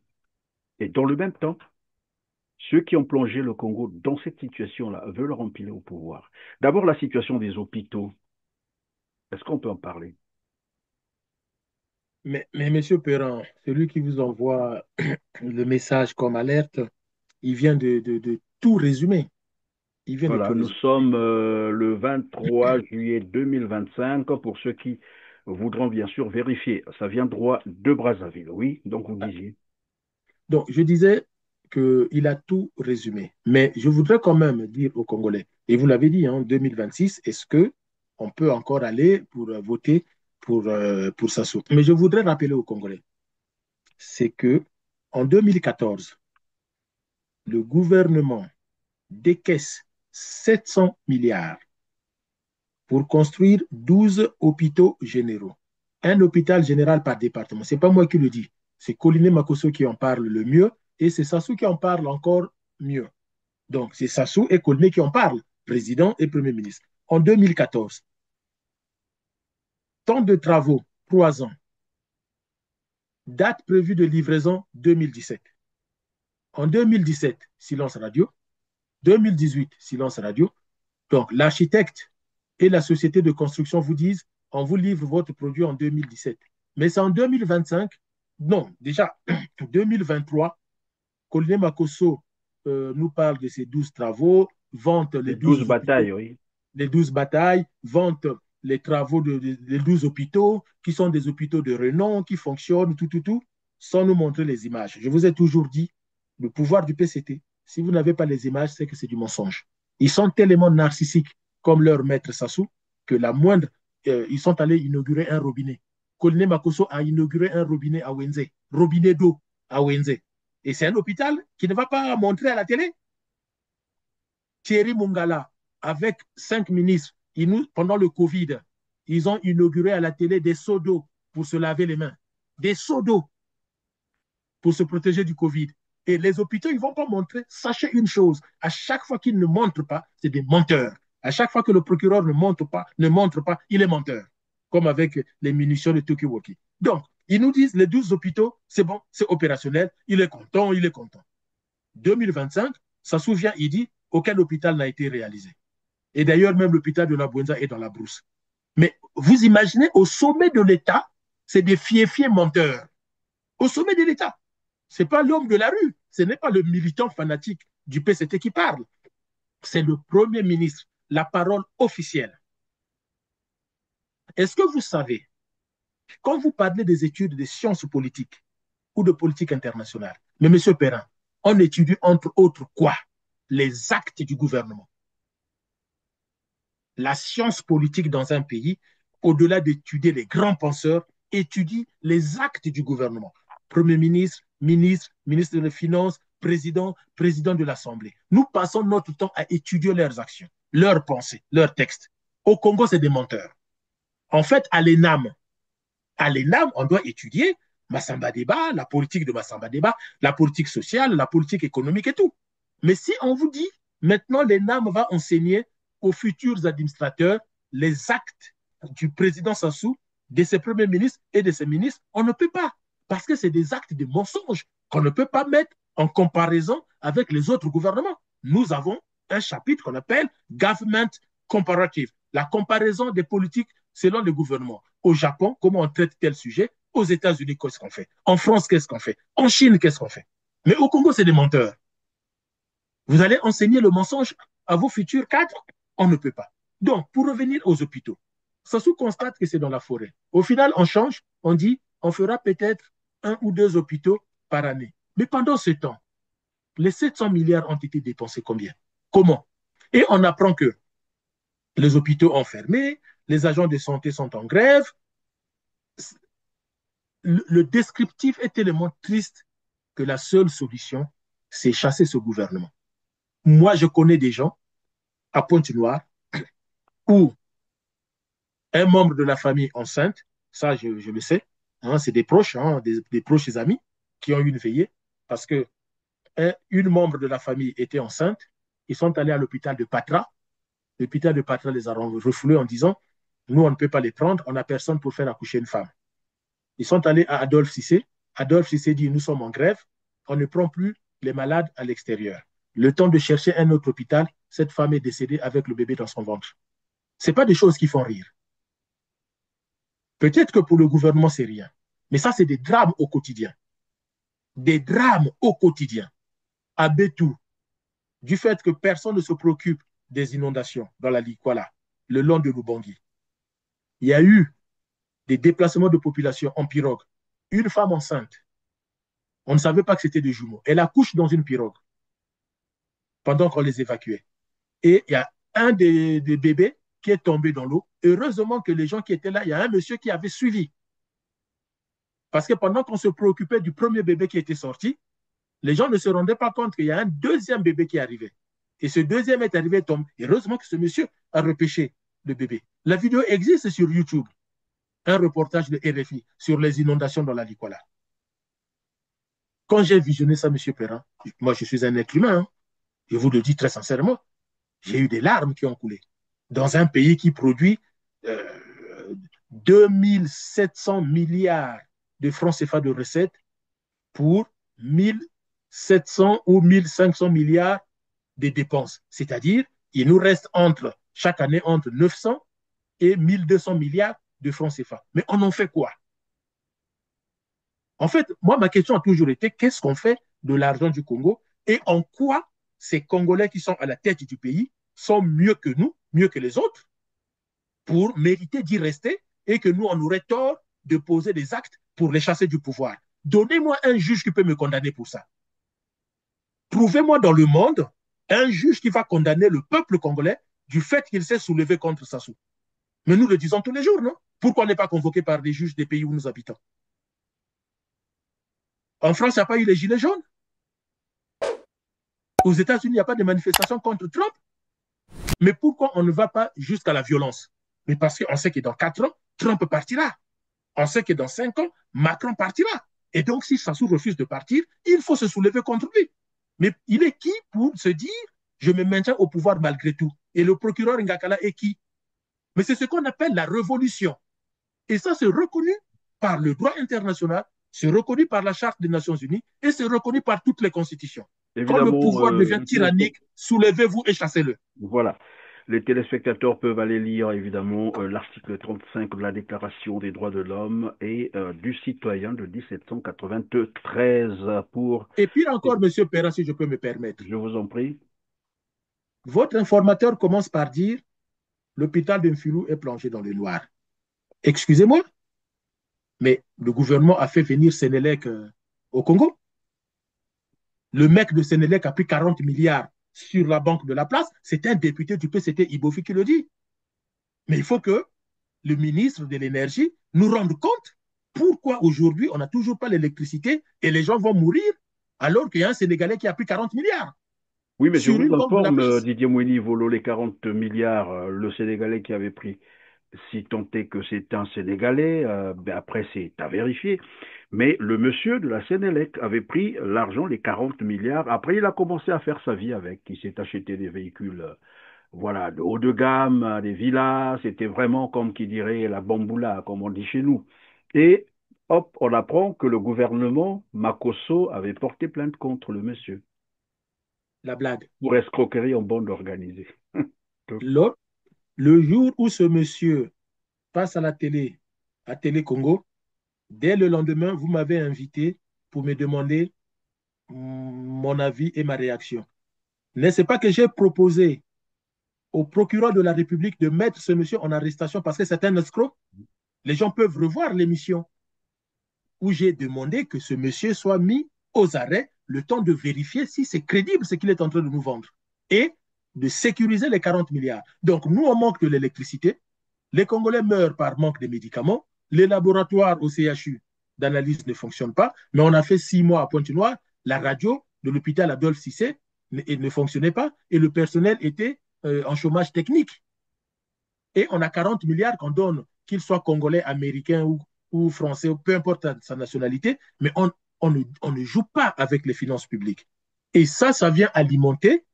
Et dans le même temps, ceux qui ont plongé le Congo dans cette situation-là veulent empiler au pouvoir. D'abord, la situation des hôpitaux. Est-ce qu'on peut en parler? Mais Monsieur Perrin, celui qui vous envoie le message comme alerte, il vient de tout résumer. Il vient de Voilà, tout nous résumer. sommes le 23 juillet 2025 pour ceux qui voudront bien sûr vérifier. Ça vient droit de Brazzaville, oui, donc vous disiez. Donc, je disais qu'il a tout résumé. Mais je voudrais quand même dire aux Congolais, et vous l'avez dit, en 2026, est-ce que on peut encore aller pour voter pour Sassou? Mais je voudrais rappeler aux Congolais, c'est que en 2014, le gouvernement décaisse 700 milliards pour construire 12 hôpitaux généraux. Un hôpital général par département. Ce n'est pas moi qui le dis. C'est Coliné Makosso qui en parle le mieux et c'est Sassou qui en parle encore mieux. Donc, c'est Sassou et Coliné qui en parlent, président et premier ministre. En 2014, temps de travaux, 3 ans. Date prévue de livraison, 2017. En 2017, silence radio. 2018, silence radio. Donc, l'architecte et la société de construction vous disent, on vous livre votre produit en 2017. Mais c'est en 2025, non, déjà, 2023, Coliné Makosso nous parle de ses 12 travaux, vente Les les 12 12 hôpitaux, batailles, oui. les 12 batailles, vente les travaux des 12 hôpitaux, qui sont des hôpitaux de renom, qui fonctionnent, tout, sans nous montrer les images. Je vous ai toujours dit, le pouvoir du PCT, si vous n'avez pas les images, c'est que c'est du mensonge. Ils sont tellement narcissiques, comme leur maître Sassou, que la moindre, ils sont allés inaugurer un robinet. Coliné Makosso a inauguré un robinet à Wenze, robinet d'eau à Wenze. Et c'est un hôpital qui ne va pas montrer à la télé. Thierry Mungala, avec 5 ministres, pendant le Covid, ils ont inauguré à la télé des seaux d'eau pour se laver les mains. Des seaux d'eau pour se protéger du Covid. Et les hôpitaux, ils ne vont pas montrer. Sachez une chose, à chaque fois qu'ils ne montrent pas, c'est des menteurs. À chaque fois que le procureur ne montre pas, il est menteur. Comme avec les munitions de Tokiwoki. Donc, ils nous disent, les 12 hôpitaux, c'est bon, c'est opérationnel, il est content. 2025, ça se souvient, il dit, aucun hôpital n'a été réalisé. Et d'ailleurs, même l'hôpital de la Bouenza est dans la brousse. Mais vous imaginez, au sommet de l'État, c'est des fiefs menteurs. Au sommet de l'État. Ce n'est pas l'homme de la rue, ce n'est pas le militant fanatique du PCT qui parle. C'est le Premier ministre, la parole officielle. Est-ce que vous savez, quand vous parlez des études de sciences politiques ou de politique internationale, mais M. Perrin, on étudie entre autres quoi? Les actes du gouvernement. La science politique dans un pays, au-delà d'étudier les grands penseurs, étudie les actes du gouvernement. Premier ministre, ministre des Finances, président de l'Assemblée. Nous passons notre temps à étudier leurs actions, leurs pensées, leurs textes. Au Congo, c'est des menteurs. En fait, à l'ENAM, on doit étudier Massamba Débat, la politique de Massamba Débat, la politique sociale, la politique économique et tout. Mais si on vous dit, maintenant, l'ENAM va enseigner aux futurs administrateurs les actes du président Sassou, de ses premiers ministres et de ses ministres, on ne peut pas. Parce que c'est des actes de mensonges qu'on ne peut pas mettre en comparaison avec les autres gouvernements. Nous avons un chapitre qu'on appelle Government Comparative, la comparaison des politiques selon les gouvernements. Au Japon, comment on traite tel sujet? Aux États-Unis, qu'est-ce qu'on fait? En France, qu'est-ce qu'on fait? En Chine, qu'est-ce qu'on fait? Mais au Congo, c'est des menteurs. Vous allez enseigner le mensonge à vos futurs cadres? On ne peut pas. Donc, pour revenir aux hôpitaux, Sassou constate que c'est dans la forêt. Au final, on change, on dit, on fera peut-être 1 ou 2 hôpitaux par année. Mais pendant ce temps, les 700 milliards ont été dépensés combien? Comment? Et on apprend que les hôpitaux ont fermé, les agents de santé sont en grève. Le descriptif est tellement triste que la seule solution, c'est chasser ce gouvernement. Moi, je connais des gens à Pointe-Noire où un membre de la famille enceinte, ça je le sais, hein, c'est des proches, hein, des proches amis qui ont eu une veillée parce que une membre de la famille était enceinte. Ils sont allés à l'hôpital de Patra. L'hôpital de Patra les a refoulés en disant, nous, on ne peut pas les prendre, on n'a personne pour faire accoucher une femme. Ils sont allés à Adolphe Cissé. Adolphe Cissé dit, nous sommes en grève, on ne prend plus les malades à l'extérieur. Le temps de chercher un autre hôpital, cette femme est décédée avec le bébé dans son ventre. Ce n'est pas des choses qui font rire. Peut-être que pour le gouvernement, c'est rien. Mais ça, c'est des drames au quotidien. Des drames au quotidien. À Bétou, du fait que personne ne se préoccupe des inondations dans la Likwala, le long de Lubangui. Il y a eu des déplacements de population en pirogue. Une femme enceinte, on ne savait pas que c'était des jumeaux. Elle accouche dans une pirogue pendant qu'on les évacuait. Et il y a un des bébés qui est tombé dans l'eau. Heureusement que les gens qui étaient là, il y a un monsieur qui avait suivi. Parce que pendant qu'on se préoccupait du premier bébé qui était sorti, les gens ne se rendaient pas compte qu'il y a un deuxième bébé qui arrivait. Et ce deuxième est arrivé, tombe. Heureusement que ce monsieur a repêché le bébé. La vidéo existe sur YouTube. Un reportage de RFI sur les inondations dans la Likwala. Quand j'ai visionné ça, monsieur Perrin, moi je suis un être humain, hein, je vous le dis très sincèrement, j'ai eu des larmes qui ont coulé. Dans un pays qui produit 2700 milliards de francs CFA de recettes pour 1700 ou 1500 milliards de dépenses. C'est-à-dire, il nous reste chaque année entre 900 et 1200 milliards de francs CFA. Mais on en fait quoi? En fait, moi, ma question a toujours été, qu'est-ce qu'on fait de l'argent du Congo et en quoi ces Congolais qui sont à la tête du pays sont mieux que nous, mieux que les autres, pour mériter d'y rester et que nous, on aurait tort de poser des actes pour les chasser du pouvoir. Donnez-moi un juge qui peut me condamner pour ça. Trouvez-moi dans le monde un juge qui va condamner le peuple congolais du fait qu'il s'est soulevé contre Sassou. Mais nous le disons tous les jours, non? Pourquoi on n'est pas convoqué par des juges des pays où nous habitons? En France, il n'y a pas eu les gilets jaunes. Aux États-Unis, il n'y a pas de manifestations contre Trump. Mais pourquoi on ne va pas jusqu'à la violence? Mais parce qu'on sait que dans 4 ans, Trump partira. On sait que dans 5 ans, Macron partira. Et donc, si Sassou refuse de partir, il faut se soulever contre lui. Mais il est qui pour se dire, je me maintiens au pouvoir malgré tout? Et le procureur Ngakala est qui? Mais c'est ce qu'on appelle la révolution. Et ça, c'est reconnu par le droit international, c'est reconnu par la Charte des Nations Unies et c'est reconnu par toutes les constitutions. Quand le Évidemment, pouvoir devient tyrannique, soulevez-vous et chassez-le. voilà. Les téléspectateurs peuvent aller lire évidemment l'article 35 de la Déclaration des droits de l'homme et du citoyen de 1793 pour... Et puis encore, monsieur Perrin, si je peux me permettre, Je vous en prie. votre informateur commence par dire l'hôpital de Mfilou est plongé dans le noir. Excusez-moi, mais le gouvernement a fait venir Sénélec au Congo. Le mec de Sénélec a pris 40 milliards sur la banque de la place. C'est un député du PCT Ibofi qui le dit. Mais il faut que le ministre de l'Énergie nous rende compte pourquoi aujourd'hui on n'a toujours pas l'électricité et les gens vont mourir alors qu'il y a un Sénégalais qui a pris 40 milliards Oui, mais je sur vous une banque de la informe, place. Didier Moïni Volo, les 40 milliards, le Sénégalais qui avait pris, si tant est que c'est un Sénégalais, ben après c'est à vérifier. Mais le monsieur de la Sénélec avait pris l'argent, les 40 milliards. Après, il a commencé à faire sa vie avec. Il s'est acheté des véhicules, voilà, de haut de gamme, des villas. C'était vraiment, comme qui dirait, la bamboula, comme on dit chez nous. Et hop, on apprend que le gouvernement Makosso avait porté plainte contre le monsieur La blague. pour escroquerie en bande organisée. Le, le jour où ce monsieur passe à la télé, à Télé Congo, dès le lendemain, vous m'avez invité pour me demander mon avis et ma réaction. N'est-ce pas que j'ai proposé au procureur de la République de mettre ce monsieur en arrestation parce que c'est un escroc? Les gens peuvent revoir l'émission où j'ai demandé que ce monsieur soit mis aux arrêts le temps de vérifier si c'est crédible ce qu'il est en train de nous vendre et de sécuriser les 40 milliards. Donc, nous, on manque de l'électricité. Les Congolais meurent par manque de médicaments. Les laboratoires au CHU d'analyse ne fonctionnent pas. Mais on a fait 6 mois à Pointe-Noire. La radio de l'hôpital Adolphe Cissé ne fonctionnait pas et le personnel était en chômage technique. Et on a 40 milliards qu'on donne, qu'ils soient congolais, américains ou français, ou peu importe sa nationalité, mais on ne joue pas avec les finances publiques. Et ça vient alimenter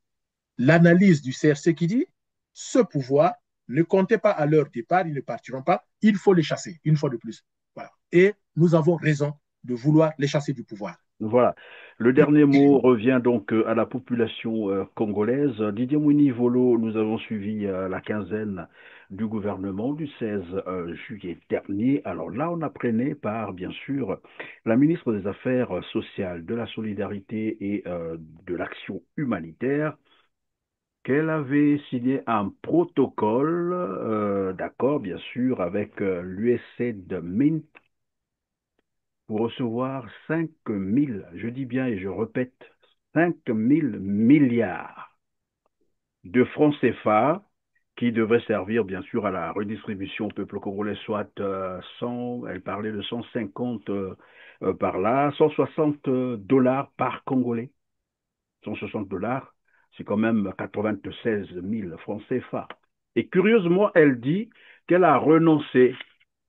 l'analyse du CRC qui dit ce pouvoir, ne comptez pas à leur départ, ils ne partiront pas, il faut les chasser, une fois de plus. Voilà. Et nous avons raison de vouloir les chasser du pouvoir. Voilà. Le dernier mot revient donc à la population congolaise. Didier Mouni Volo, nous avons suivi la quinzaine du gouvernement du 16 juillet dernier. Alors là, on apprenait par, bien sûr, la ministre des Affaires sociales, de la solidarité et de l'action humanitaire qu'elle avait signé un protocole d'accord, bien sûr, avec l'USAID Mint pour recevoir 5 000, je dis bien et je répète, 5 000 milliards de francs CFA qui devraient servir bien sûr à la redistribution au peuple congolais, soit 100, elle parlait de 150 par là, 160 dollars par Congolais, 160 dollars C'est quand même 96 000 francs CFA. Et curieusement, elle dit qu'elle a renoncé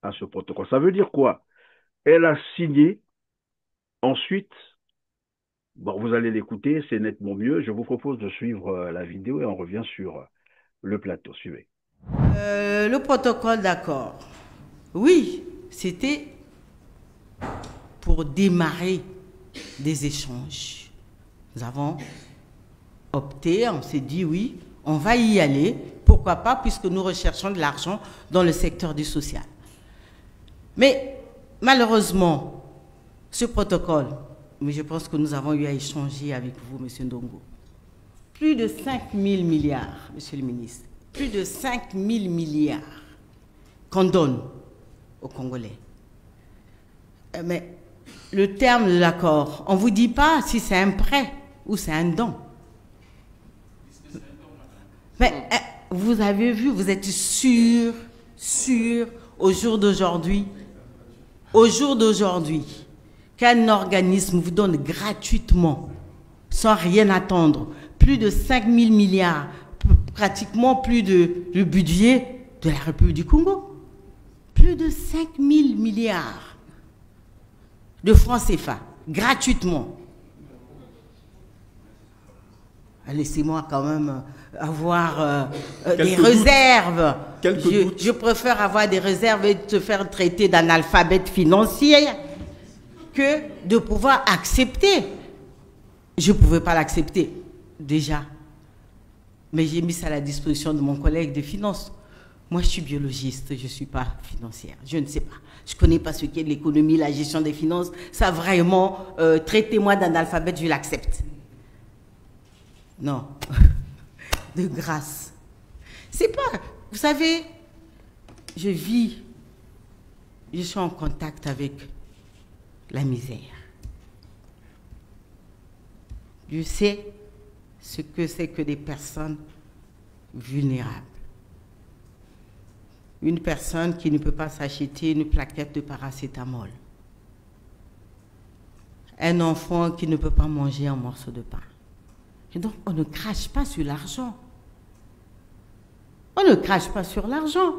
à ce protocole. Ça veut dire quoi? Elle a signé. Ensuite, bon, vous allez l'écouter, c'est nettement mieux. Je vous propose de suivre la vidéo et on revient sur le plateau. Suivez. Le protocole d'accord. Oui, c'était pour démarrer des échanges. Nous avons opté, on s'est dit oui, on va y aller. Pourquoi pas, puisque nous recherchons de l'argent dans le secteur du social. Mais malheureusement, ce protocole, mais je pense que nous avons eu à échanger avec vous, M. Ndongo, plus de 5 000 milliards, M. le ministre, plus de 5 000 milliards qu'on donne aux Congolais. Mais le terme de l'accord, on ne vous dit pas si c'est un prêt ou c'est un don. Mais vous avez vu, vous êtes sûr, au jour d'aujourd'hui, qu'un organisme vous donne gratuitement, sans rien attendre, plus de 5 000 milliards, pratiquement plus de le budget de la République du Congo. Plus de 5 000 milliards de francs CFA, gratuitement. Laissez-moi quand même avoir des réserves. Je préfère avoir des réserves et te faire traiter d'analphabète financier que de pouvoir accepter. Je ne pouvais pas l'accepter, déjà. Mais j'ai mis ça à la disposition de mon collègue de finances. Moi, je suis biologiste, je ne suis pas financière. Je ne sais pas. Je ne connais pas ce qu'est l'économie, la gestion des finances. Ça, vraiment, traitez-moi d'analphabète, je l'accepte. Non. De grâce. C'est pas... Vous savez, je suis en contact avec la misère. Je sais ce que c'est que des personnes vulnérables. Une personne qui ne peut pas s'acheter une plaquette de paracétamol. Un enfant qui ne peut pas manger un morceau de pain. Et donc, on ne crache pas sur l'argent. On ne crache pas sur l'argent.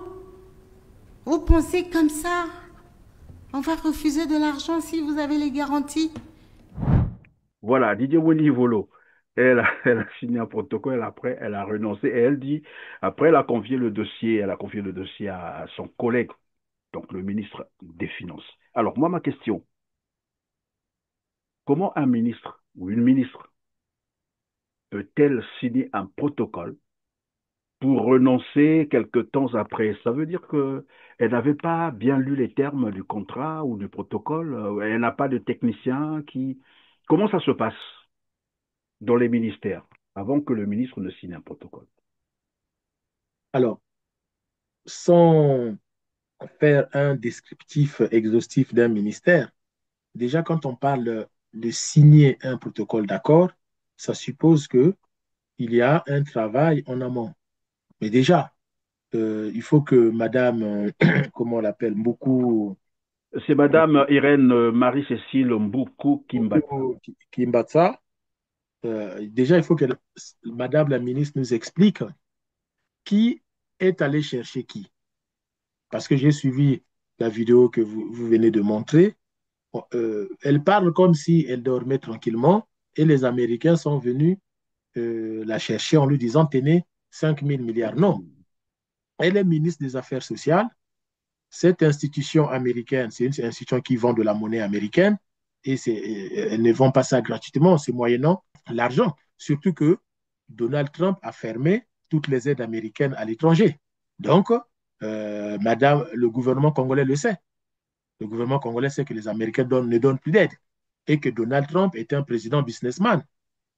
Vous pensez comme ça? On va refuser de l'argent si vous avez les garanties? Voilà, Didier Woni-Volo. Elle a signé un protocole, après, elle a renoncé. Et elle dit, après, elle a confié le dossier à son collègue, donc le ministre des Finances. Alors, moi, ma question, comment un ministre ou une ministre peut-elle signer un protocole pour renoncer quelque temps après? Ça veut dire qu'elle n'avait pas bien lu les termes du contrat ou du protocole. Elle n'a pas de technicien qui... Comment ça se passe dans les ministères avant que le ministre ne signe un protocole? Alors, sans faire un descriptif exhaustif d'un ministère, déjà quand on parle de signer un protocole d'accord, ça suppose qu'il y a un travail en amont. Mais déjà, il faut que Madame, comment on l'appelle, Mboukou C'est Madame Irène Marie-Cécile Mboukou Kimbatsa. Kimbatsa, déjà il faut que Madame la ministre nous explique qui est allé chercher qui. Parce que j'ai suivi la vidéo que vous venez de montrer. Elle parle comme si elle dormait tranquillement et les Américains sont venus la chercher en lui disant tenez 5 000 milliards. Non. Elle est ministre des Affaires sociales. Cette institution américaine, c'est une institution qui vend de la monnaie américaine et elle ne vend pas ça gratuitement, c'est moyennant l'argent. Surtout que Donald Trump a fermé toutes les aides américaines à l'étranger. Donc, madame, le gouvernement congolais le sait. Le gouvernement congolais sait que les Américains ne donnent plus d'aide et que Donald Trump est un président businessman.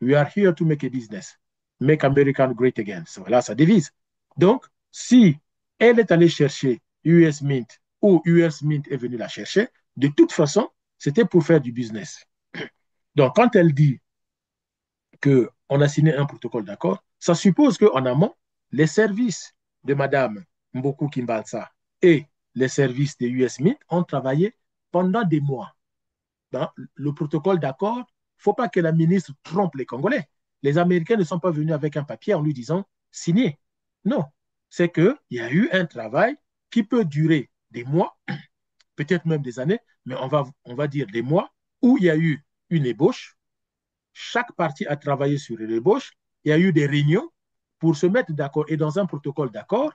We are here to make a business. Make America great again. Voilà sa devise. Donc, si elle est allée chercher US Mint ou US Mint est venu la chercher, de toute façon, c'était pour faire du business. Donc, quand elle dit qu'on a signé un protocole d'accord, ça suppose qu'en amont, les services de Mme Mboukou Kimbalsa et les services de US Mint ont travaillé pendant des mois. Dans le protocole d'accord, il ne faut pas que la ministre trompe les Congolais. Les Américains ne sont pas venus avec un papier en lui disant signer. Non, c'est qu'il y a eu un travail qui peut durer des mois, peut-être même des années, mais on va dire des mois, où il y a eu une ébauche. Chaque partie a travaillé sur une ébauche. Il y a eu des réunions pour se mettre d'accord. Et dans un protocole d'accord,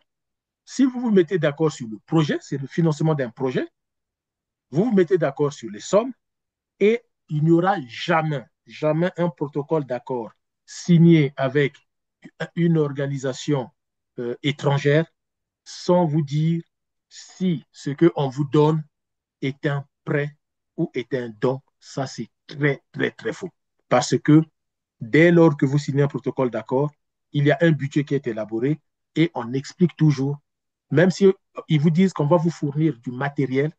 si vous vous mettez d'accord sur le projet, c'est le financement d'un projet, vous vous mettez d'accord sur les sommes et il n'y aura jamais, jamais un protocole d'accord signé avec une organisation étrangère sans vous dire si ce qu'on vous donne est un prêt ou est un don. Ça, c'est très, très, très faux. Parce que dès lors que vous signez un protocole d'accord, il y a un budget qui est élaboré et on explique toujours, même si ils vous disent qu'on va vous fournir du matériel,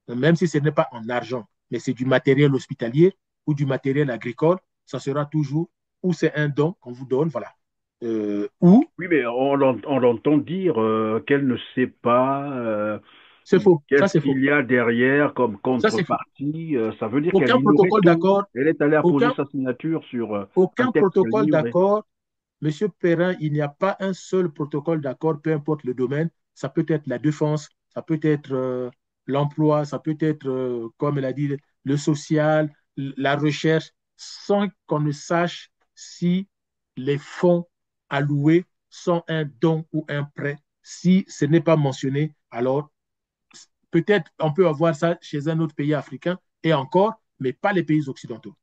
même si ce n'est pas en argent, mais c'est du matériel hospitalier ou du matériel agricole, ça sera toujours, ou c'est un don qu'on vous donne, voilà. Ou, Oui, mais on entend dire qu'elle ne sait pas c'est faux, ça qu'est-ce c'est faux, qu'il y a derrière comme ça c'est faux. contrepartie. Ça veut dire qu'elle Aucun ignorait protocole tout. d'accord, Elle est allée apposer aucun, sa signature sur un aucun texte qu'elle protocole ignorait. d'accord. Monsieur Perrin, il n'y a pas un seul protocole d'accord, peu importe le domaine. Ça peut être la défense, ça peut être l'emploi, ça peut être, comme elle a dit, le social, la recherche, sans qu'on ne sache si les fonds alloués sont un don ou un prêt. Si ce n'est pas mentionné, alors peut-être on peut avoir ça chez un autre pays africain et encore, mais pas les pays occidentaux.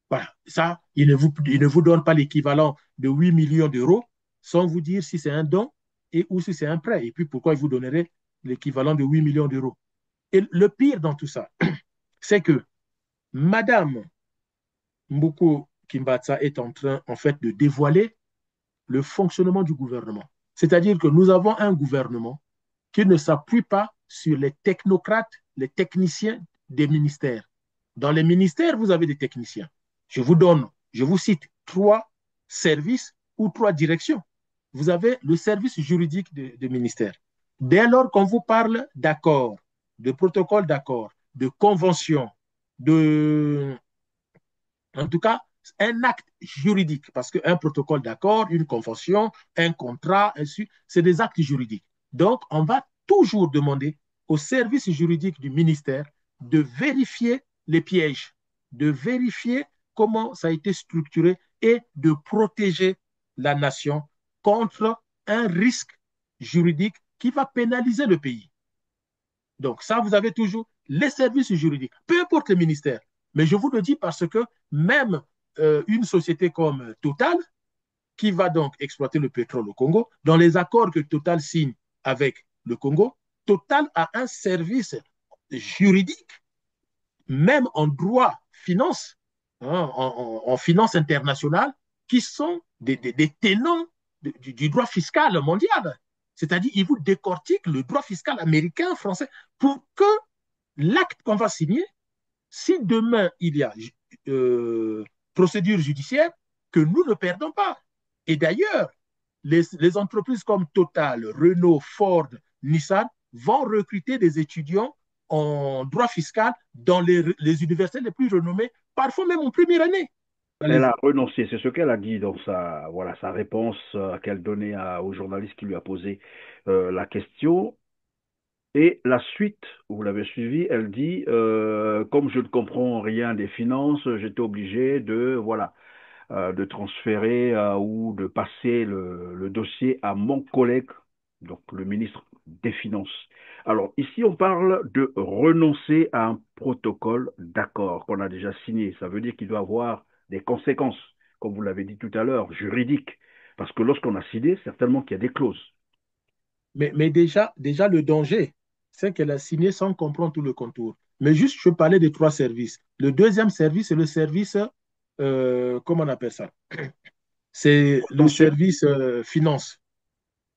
Voilà, ça, il ne vous donne pas l'équivalent de 8 millions d'euros sans vous dire si c'est un don et ou si c'est un prêt. Et puis pourquoi il vous donnerait l'équivalent de 8 millions d'euros. Et le pire dans tout ça, c'est que Madame Mboko Kimbatsa est en train, en fait, de dévoiler le fonctionnement du gouvernement. C'est-à-dire que nous avons un gouvernement qui ne s'appuie pas sur les technocrates, les techniciens des ministères. Dans les ministères, vous avez des techniciens. Je vous cite trois services ou trois directions. Vous avez le service juridique des ministères. Dès lors qu'on vous parle d'accord, de protocole d'accord, de convention, de, en tout cas, un acte juridique, parce qu'un protocole d'accord, une convention, un contrat, c'est des actes juridiques. Donc, on va toujours demander au service juridique du ministère de vérifier les pièges, de vérifier comment ça a été structuré et de protéger la nation contre un risque juridique qui va pénaliser le pays. Donc ça, vous avez toujours les services juridiques, peu importe le ministère. Mais je vous le dis parce que même une société comme Total, qui va donc exploiter le pétrole au Congo, dans les accords que Total signe avec le Congo, Total a un service juridique, même en droit finance, hein, en finance internationale, qui sont des tenants du droit fiscal mondial. C'est-à-dire, ils vous décortiquent le droit fiscal américain, français, pour que l'acte qu'on va signer, si demain il y a procédure judiciaire, que nous ne perdons pas. Et d'ailleurs, les entreprises comme Total, Renault, Ford, Nissan vont recruter des étudiants en droit fiscal dans les universités les plus renommées, parfois même en première année. Elle a Allez-y. renoncé, c'est ce qu'elle a dit dans voilà, sa réponse qu'elle donnait au journaliste qui lui a posé la question. Et la suite, vous l'avez suivi, elle dit, comme je ne comprends rien des finances, j'étais obligé voilà, de transférer ou de passer le dossier à mon collègue, donc le ministre des Finances. Alors ici, on parle de renoncer à un protocole d'accord qu'on a déjà signé. Ça veut dire qu'il doit avoir des conséquences, comme vous l'avez dit tout à l'heure, juridiques. Parce que lorsqu'on a signé, certainement qu'il y a des clauses. Mais déjà, le danger, c'est qu'elle a signé sans comprendre tout le contour. Mais juste, je parlais des trois services. Le deuxième service, c'est le service, comment on appelle ça? C'est le Potentiel. service finance.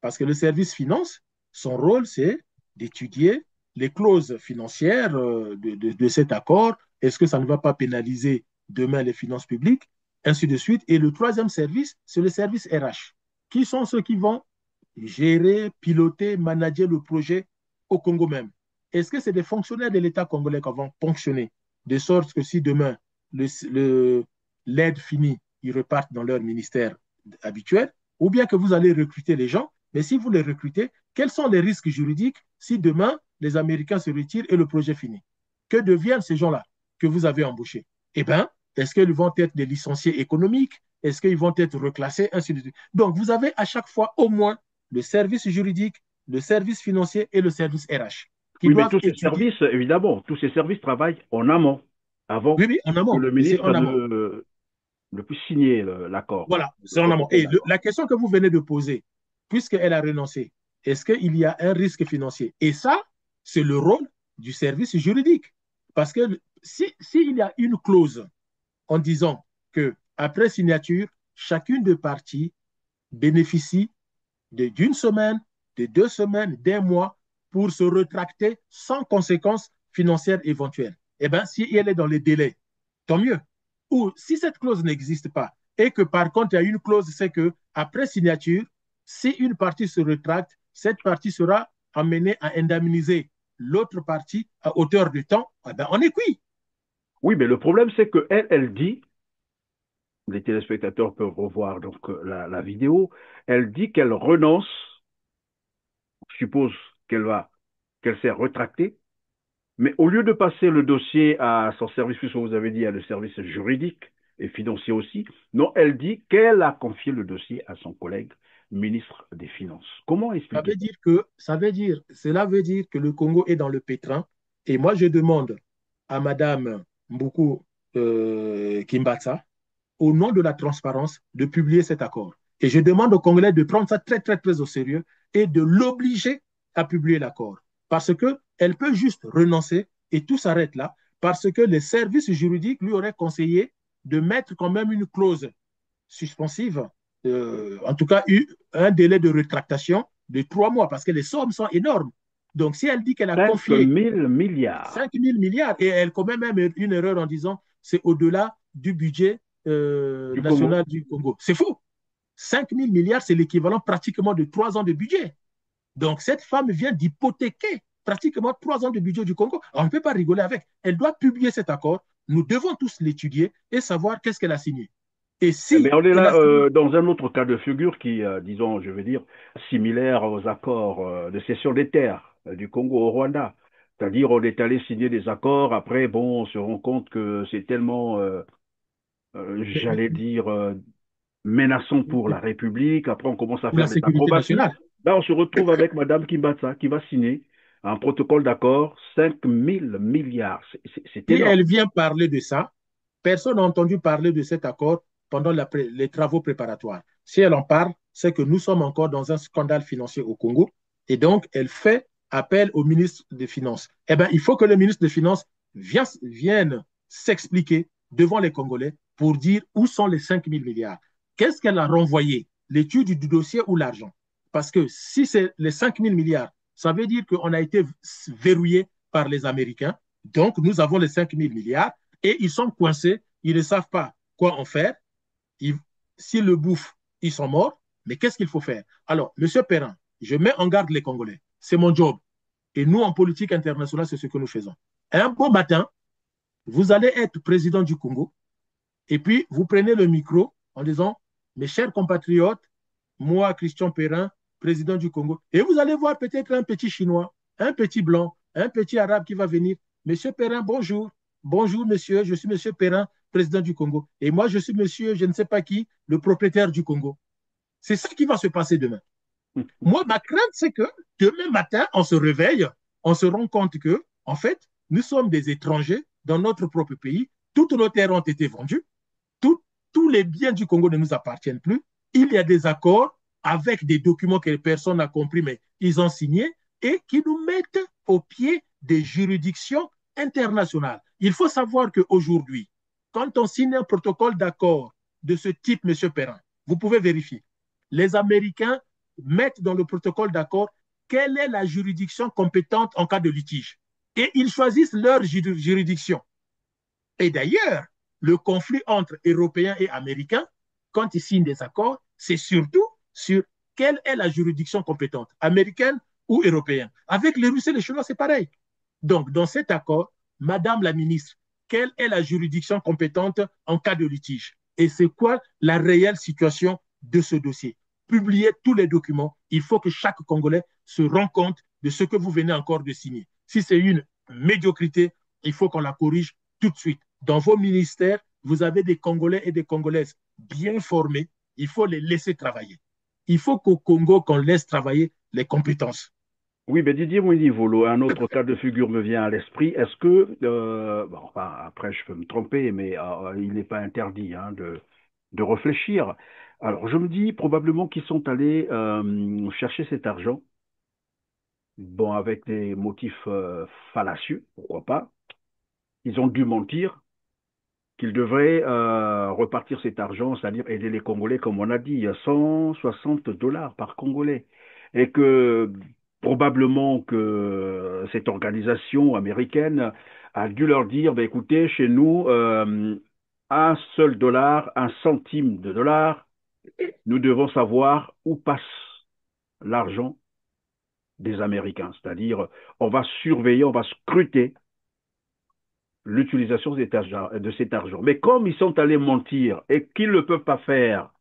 Parce que le service finance, son rôle, c'est d'étudier les clauses financières de cet accord. Est-ce que ça ne va pas pénaliser demain les finances publiques? Ainsi de suite. Et le troisième service, c'est le service RH, qui sont ceux qui vont gérer, piloter, manager le projet au Congo même. Est-ce que c'est des fonctionnaires de l'État congolais qui vont ponctionner, de sorte que si demain l'aide finit, ils repartent dans leur ministère habituel, ou bien que vous allez recruter les gens, mais si vous les recrutez, quels sont les risques juridiques si demain les Américains se retirent et le projet finit? Que deviennent ces gens-là que vous avez embauchés? Eh bien, est-ce qu'ils vont être des licenciés économiques? Est-ce qu'ils vont être reclassés? Ainsi de suite. Donc, vous avez à chaque fois au moins le service juridique, le service financier et le service RH qui Oui, mais doivent tous ces étudier. services, évidemment, tous ces services travaillent en amont, avant Oui, oui, en que amont. le C'est ministre en amont. ne puisse signer l'accord, Voilà, le c'est en amont. protocole Et d'accord. la question que vous venez de poser, puisqu'elle a renoncé, est-ce qu'il y a un risque financier? Et ça, c'est le rôle du service juridique. Parce que s'il y a une clause en disant que après signature, chacune des parties bénéficie d'une semaine, de 2 semaines, d'un mois pour se rétracter sans conséquences financières éventuelles. Eh bien, si elle est dans les délais, tant mieux. Ou si cette clause n'existe pas et que par contre il y a une clause, c'est que après signature, si une partie se rétracte, cette partie sera amenée à indemniser l'autre partie à hauteur de temps, eh ben on est cuit. Oui, mais le problème, c'est qu'elle, elle dit, les téléspectateurs peuvent revoir donc la vidéo, elle dit qu'elle renonce, je suppose qu'elle s'est retractée, mais au lieu de passer le dossier à son service, puisque vous avez dit à le service juridique et financier aussi, non, elle dit qu'elle a confié le dossier à son collègue ministre des Finances. Comment expliquer ça? Cela veut dire que le Congo est dans le pétrin. Et moi, je demande à Madame Mbuku Kimbatsa, au nom de la transparence, de publier cet accord. Et je demande aux Congolais de prendre ça très, très, très au sérieux et de l'obliger à publier l'accord. Parce qu'elle peut juste renoncer et tout s'arrête là, parce que les services juridiques lui auraient conseillé de mettre quand même une clause suspensive, en tout cas un délai de rétractation de 3 mois, parce que les sommes sont énormes. Donc, si elle dit qu'elle a 5 confié 000 milliards. 5 000 milliards et elle commet même une erreur en disant c'est au-delà du budget Du Congo. national du Congo. C'est faux. 5 000 milliards, c'est l'équivalent pratiquement de 3 ans de budget. Donc, cette femme vient d'hypothéquer pratiquement 3 ans de budget du Congo. On ne peut pas rigoler avec. Elle doit publier cet accord. Nous devons tous l'étudier et savoir qu'est-ce qu'elle a signé. Et Mais si on est elle a là signé, dans un autre cas de figure qui, disons, je veux dire, similaire aux accords de cession des terres du Congo au Rwanda. C'est-à-dire, on est allé signer des accords, après, bon, on se rend compte que c'est tellement, j'allais dire, menaçant pour la République. Après, on commence à pour la faire des sécurité acrobaties. nationale. Là, on se retrouve avec Madame Kimbatsa qui va signer un protocole d'accord, 5 000 milliards. C'est Si énorme. elle vient parler de ça, personne n'a entendu parler de cet accord pendant les travaux préparatoires. Si elle en parle, c'est que nous sommes encore dans un scandale financier au Congo. Et donc, elle fait appel au ministre des Finances. Eh bien, il faut que le ministre des Finances vienne s'expliquer devant les Congolais pour dire où sont les 5 000 milliards. Qu'est-ce qu'elle a renvoyé? L'étude du dossier ou l'argent? Parce que si c'est les 5 000 milliards, ça veut dire qu'on a été verrouillé par les Américains. Donc, nous avons les 5 000 milliards et ils sont coincés. Ils ne savent pas quoi en faire. S'ils le bouffent, ils sont morts. Mais qu'est-ce qu'il faut faire? Alors, Monsieur Perrin, je mets en garde les Congolais. C'est mon job. Et nous, en politique internationale, c'est ce que nous faisons. Un beau matin, vous allez être président du Congo et puis vous prenez le micro en disant, mes chers compatriotes, moi, Christian Perrin, président du Congo, et vous allez voir peut-être un petit Chinois, un petit Blanc, un petit Arabe qui va venir. Monsieur Perrin, bonjour. Bonjour, monsieur. Je suis monsieur Perrin, président du Congo. Et moi, je suis monsieur, je ne sais pas qui, le propriétaire du Congo. C'est ça qui va se passer demain. Moi, ma crainte, c'est que demain matin, on se réveille, on se rend compte que, en fait, nous sommes des étrangers dans notre propre pays. Toutes nos terres ont été vendues. Tout, tous les biens du Congo ne nous appartiennent plus. Il y a des accords avec des documents que personne n'a compris, mais ils ont signé et qui nous mettent au pied des juridictions internationales. Il faut savoir qu'aujourd'hui, quand on signe un protocole d'accord de ce type, M. Perrin, vous pouvez vérifier. Les Américains mettent dans le protocole d'accord quelle est la juridiction compétente en cas de litige. Et ils choisissent leur juridiction. Et d'ailleurs, le conflit entre Européens et Américains, quand ils signent des accords, c'est surtout sur quelle est la juridiction compétente, américaine ou européenne. Avec les Russes et les Chinois, c'est pareil. Donc, dans cet accord, Madame la ministre, quelle est la juridiction compétente en cas de litige? et c'est quoi la réelle situation de ce dossier. Publiez tous les documents. Il faut que chaque Congolais se rende compte de ce que vous venez encore de signer. Si c'est une médiocrité, il faut qu'on la corrige tout de suite. Dans vos ministères, vous avez des Congolais et des Congolaises bien formés. Il faut les laisser travailler. Il faut qu'au Congo, qu'on laisse travailler les compétences. Oui, mais Didier Moïnivolo, un autre cas de figure me vient à l'esprit. Est-ce que, bon, enfin, après je peux me tromper, mais il n'est pas interdit hein, de réfléchir. Alors je me dis probablement qu'ils sont allés chercher cet argent, bon, avec des motifs fallacieux, pourquoi pas. Ils ont dû mentir, qu'il devrait repartir cet argent, c'est-à-dire aider les Congolais, comme on a dit, 160 dollars par Congolais. Et que probablement que cette organisation américaine a dû leur dire, ben, écoutez, chez nous, un seul dollar, un centime de dollar, nous devons savoir où passe l'argent des Américains. C'est-à-dire, on va surveiller, on va scruter l'utilisation de cet argent. Mais comme ils sont allés mentir et qu'ils ne peuvent pas faire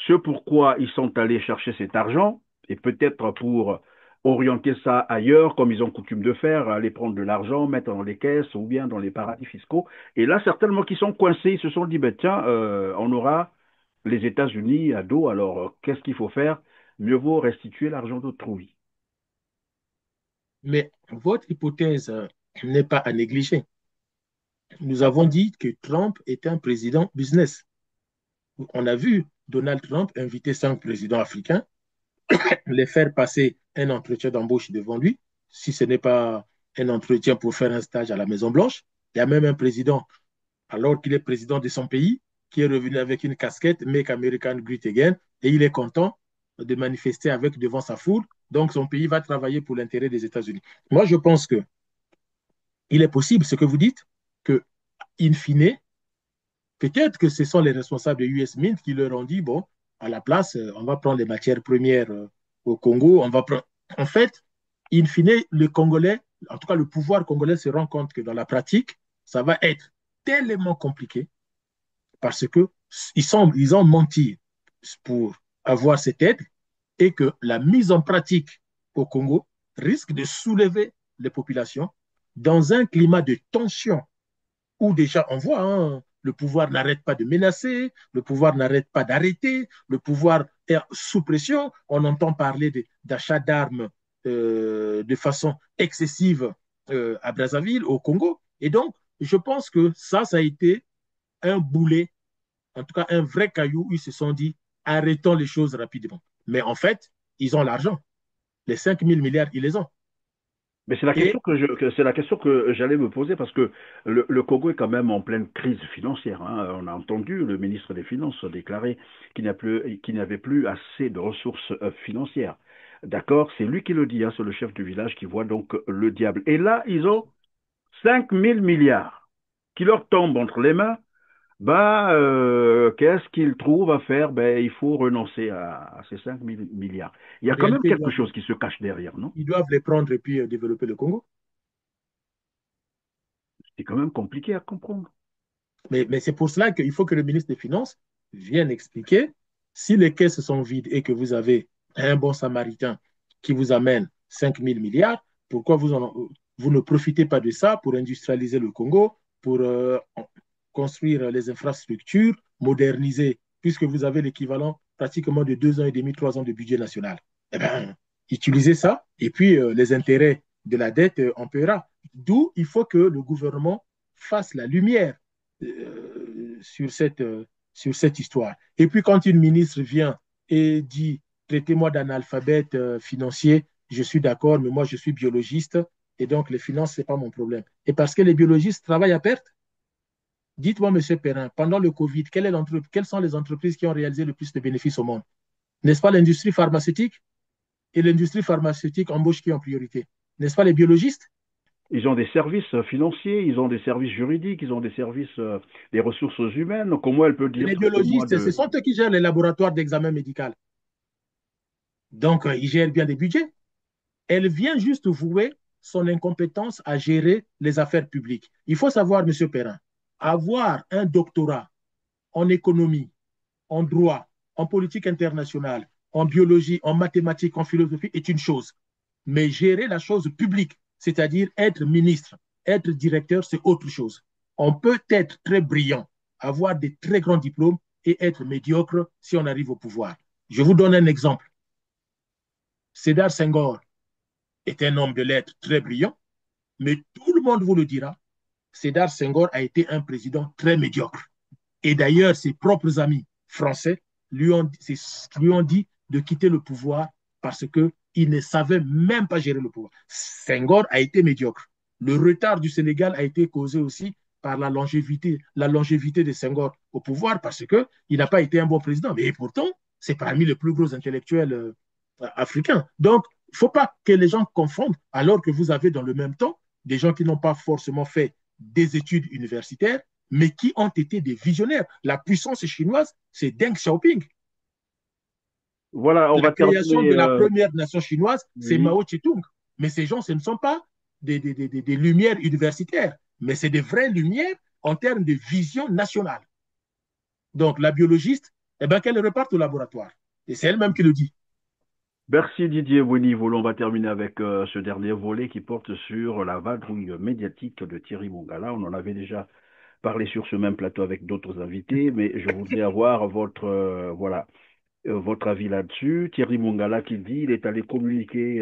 ce pourquoi ils sont allés chercher cet argent, et peut-être pour orienter ça ailleurs, comme ils ont coutume de faire, aller prendre de l'argent, mettre dans les caisses ou bien dans les paradis fiscaux. Et là, certainement qu'ils sont coincés, ils se sont dit, ben, tiens, on aura les États-Unis à dos, alors qu'est-ce qu'il faut faire? Mieux vaut restituer l'argent d'autrui. Mais votre hypothèse n'est pas à négliger. Nous avons dit que Trump est un président business. On a vu Donald Trump inviter 5 présidents africains, les faire passer un entretien d'embauche devant lui, si ce n'est pas un entretien pour faire un stage à la Maison-Blanche. Il y a même un président, alors qu'il est président de son pays, qui est revenu avec une casquette Make America Great Again, et il est content de manifester avec devant sa foule. Donc, son pays va travailler pour l'intérêt des États-Unis. Moi, je pense que il est possible, ce que vous dites, que, in fine, peut-être que ce sont les responsables de US Mint qui leur ont dit, bon, à la place, on va prendre les matières premières au Congo, on va prendre... En fait, in fine, le Congolais, en tout cas le pouvoir congolais se rend compte que dans la pratique, ça va être tellement compliqué parce que ils ont menti pour avoir cette aide et que la mise en pratique au Congo risque de soulever les populations dans un climat de tension où déjà on voit, hein, le pouvoir n'arrête pas de menacer, le pouvoir n'arrête pas d'arrêter, le pouvoir est sous pression, on entend parler d'achat d'armes de façon excessive à Brazzaville, au Congo. Et donc, je pense que ça a été un boulet, en tout cas un vrai caillou où ils se sont dit, arrêtons les choses rapidement. Mais en fait, ils ont l'argent. Les 5 000 milliards, ils les ont. Mais c'est la Et question c'est la question que j'allais me poser parce que le Congo est quand même en pleine crise financière. Hein. On a entendu le ministre des Finances déclarer qu'il n'avait plus assez de ressources financières. D'accord, c'est lui qui le dit, hein, c'est le chef du village qui voit donc le diable. Et là, ils ont 5 000 milliards qui leur tombent entre les mains. Bah, qu'est-ce qu'ils trouvent à faire? Ben, il faut renoncer à ces 5 000 milliards. Il y en a quand même réalité, quelque chose qui se cache derrière, non? ils doivent les prendre et puis développer le Congo. C'est quand même compliqué à comprendre. Mais c'est pour cela qu'il faut que le ministre des Finances vienne expliquer si les caisses sont vides et que vous avez un bon samaritain qui vous amène 5 000 milliards, pourquoi vous ne profitez pas de ça pour industrialiser le Congo, pour construire les infrastructures, moderniser, puisque vous avez l'équivalent pratiquement de 2 ans et demi, 3 ans de budget national. Eh bien, utilisez ça et puis les intérêts de la dette, on paiera. D'où il faut que le gouvernement fasse la lumière sur cette histoire. Et puis quand une ministre vient et dit, traitez-moi d'analphabète financier, je suis d'accord, mais moi je suis biologiste et donc les finances, ce n'est pas mon problème. Et parce que les biologistes travaillent à perte, dites-moi, M. Perrin, pendant le Covid, quelles sont les entreprises qui ont réalisé le plus de bénéfices au monde? N'est-ce pas l'industrie pharmaceutique? Et l'industrie pharmaceutique embauche qui en priorité? N'est-ce pas les biologistes? Ils ont des services financiers, ils ont des services juridiques, ils ont des services des ressources humaines. Comment elle peut dire, Les traitez-moi biologistes, ce de... sont eux qui gèrent les laboratoires d'examen médical. Donc, ils gèrent bien des budgets. Elle vient juste vouer son incompétence à gérer les affaires publiques. Il faut savoir, M. Perrin, avoir un doctorat en économie, en droit, en politique internationale, en biologie, en mathématiques, en philosophie est une chose. Mais gérer la chose publique, c'est-à-dire être ministre, être directeur, c'est autre chose. On peut être très brillant, avoir des très grands diplômes et être médiocre si on arrive au pouvoir. Je vous donne un exemple. Sédar Senghor est un homme de lettres très brillant, mais tout le monde vous le dira, Sédar Senghor a été un président très médiocre. Et d'ailleurs, ses propres amis français lui ont dit de quitter le pouvoir parce qu'il ne savait même pas gérer le pouvoir. Senghor a été médiocre. Le retard du Sénégal a été causé aussi par la longévité de Senghor au pouvoir parce qu'il n'a pas été un bon président. Mais pourtant, c'est parmi les plus gros intellectuels africains. Donc, il ne faut pas que les gens confondent, alors que vous avez dans le même temps des gens qui n'ont pas forcément fait des études universitaires, mais qui ont été des visionnaires. La puissance chinoise, c'est Deng Xiaoping. Voilà, on La va création terminer. de la première nation chinoise, c'est Oui. Mao Tse-tung. Mais ces gens, ce ne sont pas des lumières universitaires, mais c'est des vraies lumières en termes de vision nationale. Donc, la biologiste, eh ben, qu'elle reparte au laboratoire. Et c'est elle-même qui le dit. Merci Didier Wenivolo. On va terminer avec ce dernier volet qui porte sur la vadrouille médiatique de Thierry Mongala. On en avait déjà parlé sur ce même plateau avec d'autres invités, mais je voudrais avoir votre avis là-dessus. Thierry Mongala qui dit il est allé communiquer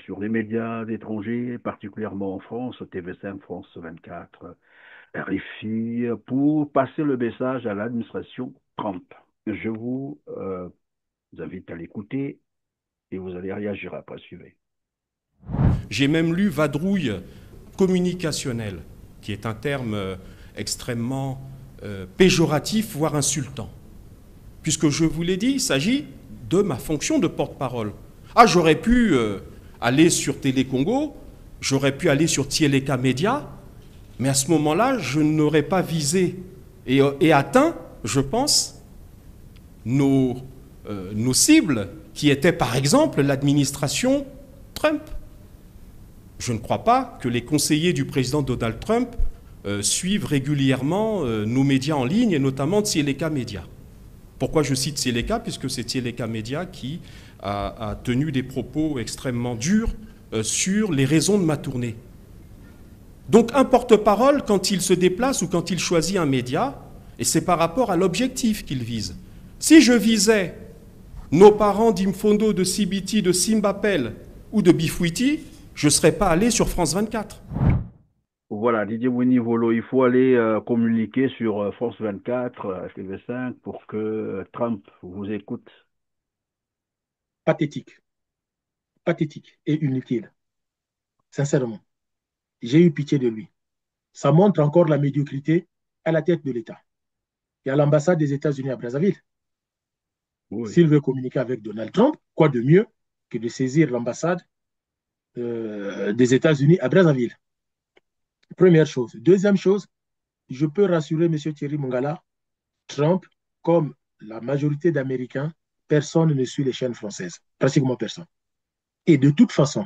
sur les médias étrangers, particulièrement en France, TV5, France 24, RFI, pour passer le message à l'administration Trump. Je vous invite à l'écouter et vous allez réagir après. Suivez. J'ai même lu vadrouille communicationnelle, qui est un terme extrêmement péjoratif, voire insultant. Puisque je vous l'ai dit, il s'agit de ma fonction de porte-parole. Ah, j'aurais pu aller sur Télé Congo, j'aurais pu aller sur Tieleka Média, mais à ce moment-là, je n'aurais pas visé et atteint, je pense, nos cibles, qui étaient par exemple l'administration Trump. Je ne crois pas que les conseillers du président Donald Trump suivent régulièrement nos médias en ligne, et notamment Tieleka Média. Pourquoi je cite Tieleka? Puisque c'est Tieleka Média qui a tenu des propos extrêmement durs sur les raisons de ma tournée. Donc un porte-parole, quand il se déplace ou quand il choisit un média, et c'est par rapport à l'objectif qu'il vise. Si je visais nos parents d'Imfondo, de Sibiti, de Simbapel ou de Bifouiti, je ne serais pas allé sur France 24. Voilà, Didier Wenivolo, il faut aller communiquer sur France 24, TV5, pour que Trump vous écoute. Pathétique. Pathétique et inutile. Sincèrement. J'ai eu pitié de lui. Ça montre encore la médiocrité à la tête de l'État. Il y a l'ambassade des États-Unis à Brazzaville. Oui. S'il veut communiquer avec Donald Trump, quoi de mieux que de saisir l'ambassade des États-Unis à Brazzaville? Première chose. Deuxième chose, je peux rassurer M. Thierry Mongala, Trump, comme la majorité d'Américains, personne ne suit les chaînes françaises. Pratiquement personne. Et de toute façon,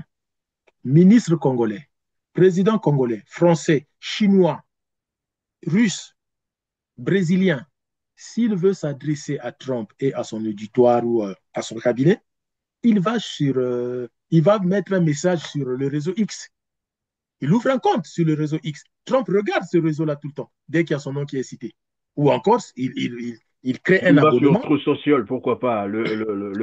ministre congolais, président congolais, français, chinois, russe, brésilien, s'il veut s'adresser à Trump et à son auditoire ou à son cabinet, il va mettre un message sur le réseau X. Il ouvre un compte sur le réseau X. Trump regarde ce réseau-là tout le temps, dès qu'il y a son nom qui est cité. Ou encore, il crée un abonnement. Sur Truth Social, pourquoi pas, le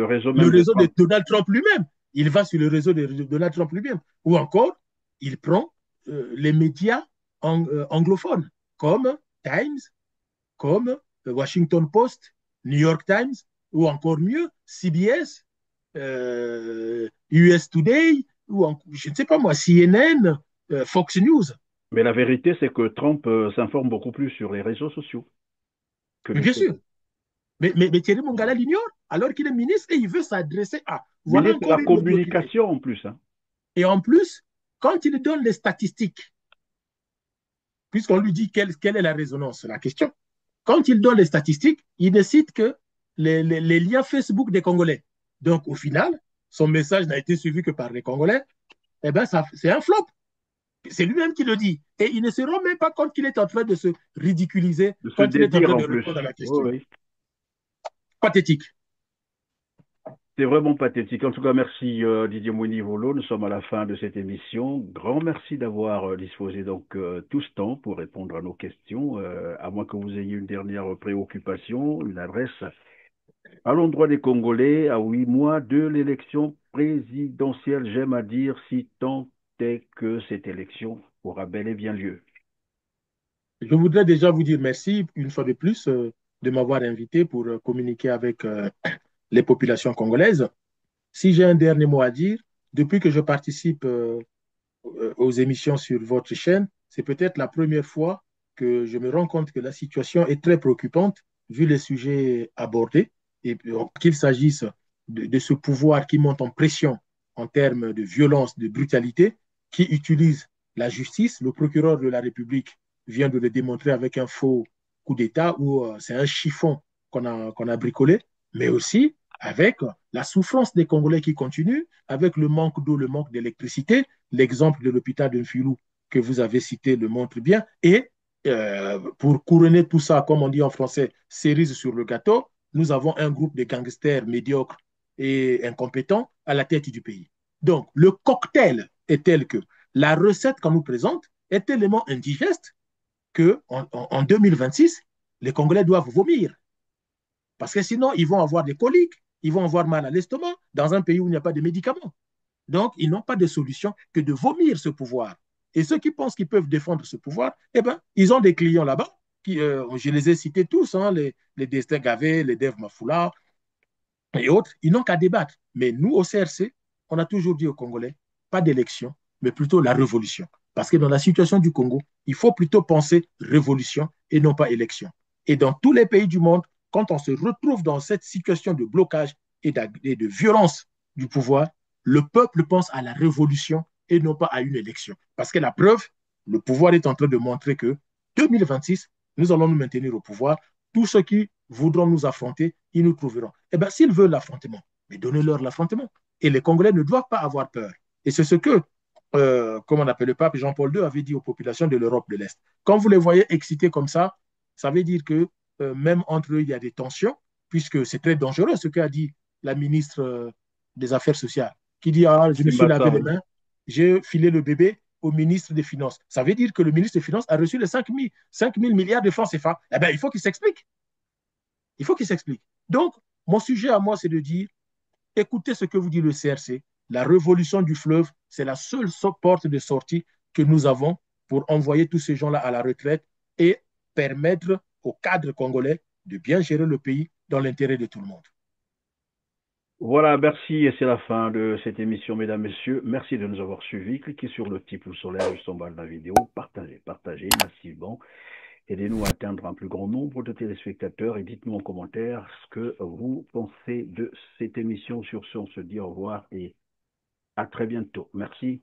réseau même. Le réseau de Donald Trump lui-même. Il va sur le réseau de Donald Trump lui-même. Ou encore, il prend les médias anglophones, comme Times, comme Washington Post, New York Times, ou encore mieux, CBS, US Today, ou je ne sais pas moi, CNN, Fox News. Mais la vérité, c'est que Trump s'informe beaucoup plus sur les réseaux sociaux. Mais bien sûr. Mais Thierry Mongala l'ignore, alors qu'il est ministre et il veut s'adresser à... Voilà encore la communication en plus. Hein. Et en plus, quand il donne les statistiques, puisqu'on lui dit quelle est la résonance, la question, quand il donne les statistiques, il ne cite que les liens Facebook des Congolais. Donc, au final, son message n'a été suivi que par les Congolais. Eh bien, c'est un flop. C'est lui-même qui le dit. Et il ne se rend même pas compte qu'il est en train de se ridiculiser De se quand il est en dédire train en de plus. répondre à la Oui, question. oui. Pathétique. C'est vraiment pathétique. En tout cas, merci Didier Mouni-Volo. Nous sommes à la fin de cette émission. Grand merci d'avoir disposé donc tout ce temps pour répondre à nos questions. À moins que vous ayez une dernière préoccupation, une adresse à l'endroit des Congolais à 8 mois de l'élection présidentielle. J'aime à dire si tant est que cette élection aura bel et bien lieu. Je voudrais déjà vous dire merci une fois de plus de m'avoir invité pour communiquer avec les populations congolaises. Si j'ai un dernier mot à dire, depuis que je participe aux émissions sur votre chaîne, c'est peut-être la première fois que je me rends compte que la situation est très préoccupante vu les sujets abordés, et qu'il s'agisse de ce pouvoir qui monte en pression en termes de violence, de brutalité, qui utilise la justice. Le procureur de la République vient de le démontrer avec un faux coup d'État où c'est un chiffon qu'on a bricolé, mais aussi avec la souffrance des Congolais qui continue, avec le manque d'eau, le manque d'électricité. L'exemple de l'hôpital de Nfilou que vous avez cité le montre bien. Et pour couronner tout ça, comme on dit en français, cerise sur le gâteau, nous avons un groupe de gangsters médiocres et incompétents à la tête du pays. Donc, le cocktail est tel que la recette qu'on nous présente est tellement indigeste qu'en 2026, les Congolais doivent vomir. Parce que sinon, ils vont avoir des coliques, ils vont avoir mal à l'estomac dans un pays où il n'y a pas de médicaments. Donc, ils n'ont pas de solution que de vomir ce pouvoir. Et ceux qui pensent qu'ils peuvent défendre ce pouvoir, eh ben, ils ont des clients là-bas. Je les ai cités tous, hein, les Destin Gavé, les Dev Mafoula et autres. Ils n'ont qu'à débattre. Mais nous, au CRC, on a toujours dit aux Congolais, pas d'élection, mais plutôt la révolution. Parce que dans la situation du Congo, il faut plutôt penser révolution et non pas élection. Et dans tous les pays du monde, quand on se retrouve dans cette situation de blocage et de violence du pouvoir, le peuple pense à la révolution et non pas à une élection. Parce que la preuve, le pouvoir est en train de montrer que 2026, nous allons nous maintenir au pouvoir. Tous ceux qui voudront nous affronter, ils nous trouveront. Eh bien, s'ils veulent l'affrontement, mais donnez-leur l'affrontement. Et les Congolais ne doivent pas avoir peur. Et c'est ce que, comme on appelle le pape Jean-Paul II, avait dit aux populations de l'Europe de l'Est. Quand vous les voyez excités comme ça veut dire que même entre eux, il y a des tensions, puisque c'est très dangereux ce qu'a dit la ministre des Affaires sociales, qui dit, ah, je me suis Simbassa, lavé les oui. mains, j'ai filé le bébé au ministre des Finances. Ça veut dire que le ministre des Finances a reçu les 5 000 milliards de francs CFA. Eh bien, il faut qu'il s'explique. Il faut qu'il s'explique. Donc, mon sujet à moi, c'est de dire, écoutez ce que vous dit le CRC. La révolution du fleuve, c'est la seule porte de sortie que nous avons pour envoyer tous ces gens-là à la retraite et permettre aux cadres congolais de bien gérer le pays dans l'intérêt de tout le monde. Voilà, merci. Et c'est la fin de cette émission, mesdames, messieurs. Merci de nous avoir suivis. Cliquez sur le petit pouce en l'air juste en bas de la vidéo. Partagez, partagez massivement. Aidez-nous à atteindre un plus grand nombre de téléspectateurs et dites-nous en commentaire ce que vous pensez de cette émission. Sur ce, on se dit au revoir et à très bientôt. Merci.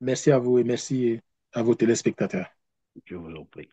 Merci à vous et merci à vos téléspectateurs. Je vous en prie.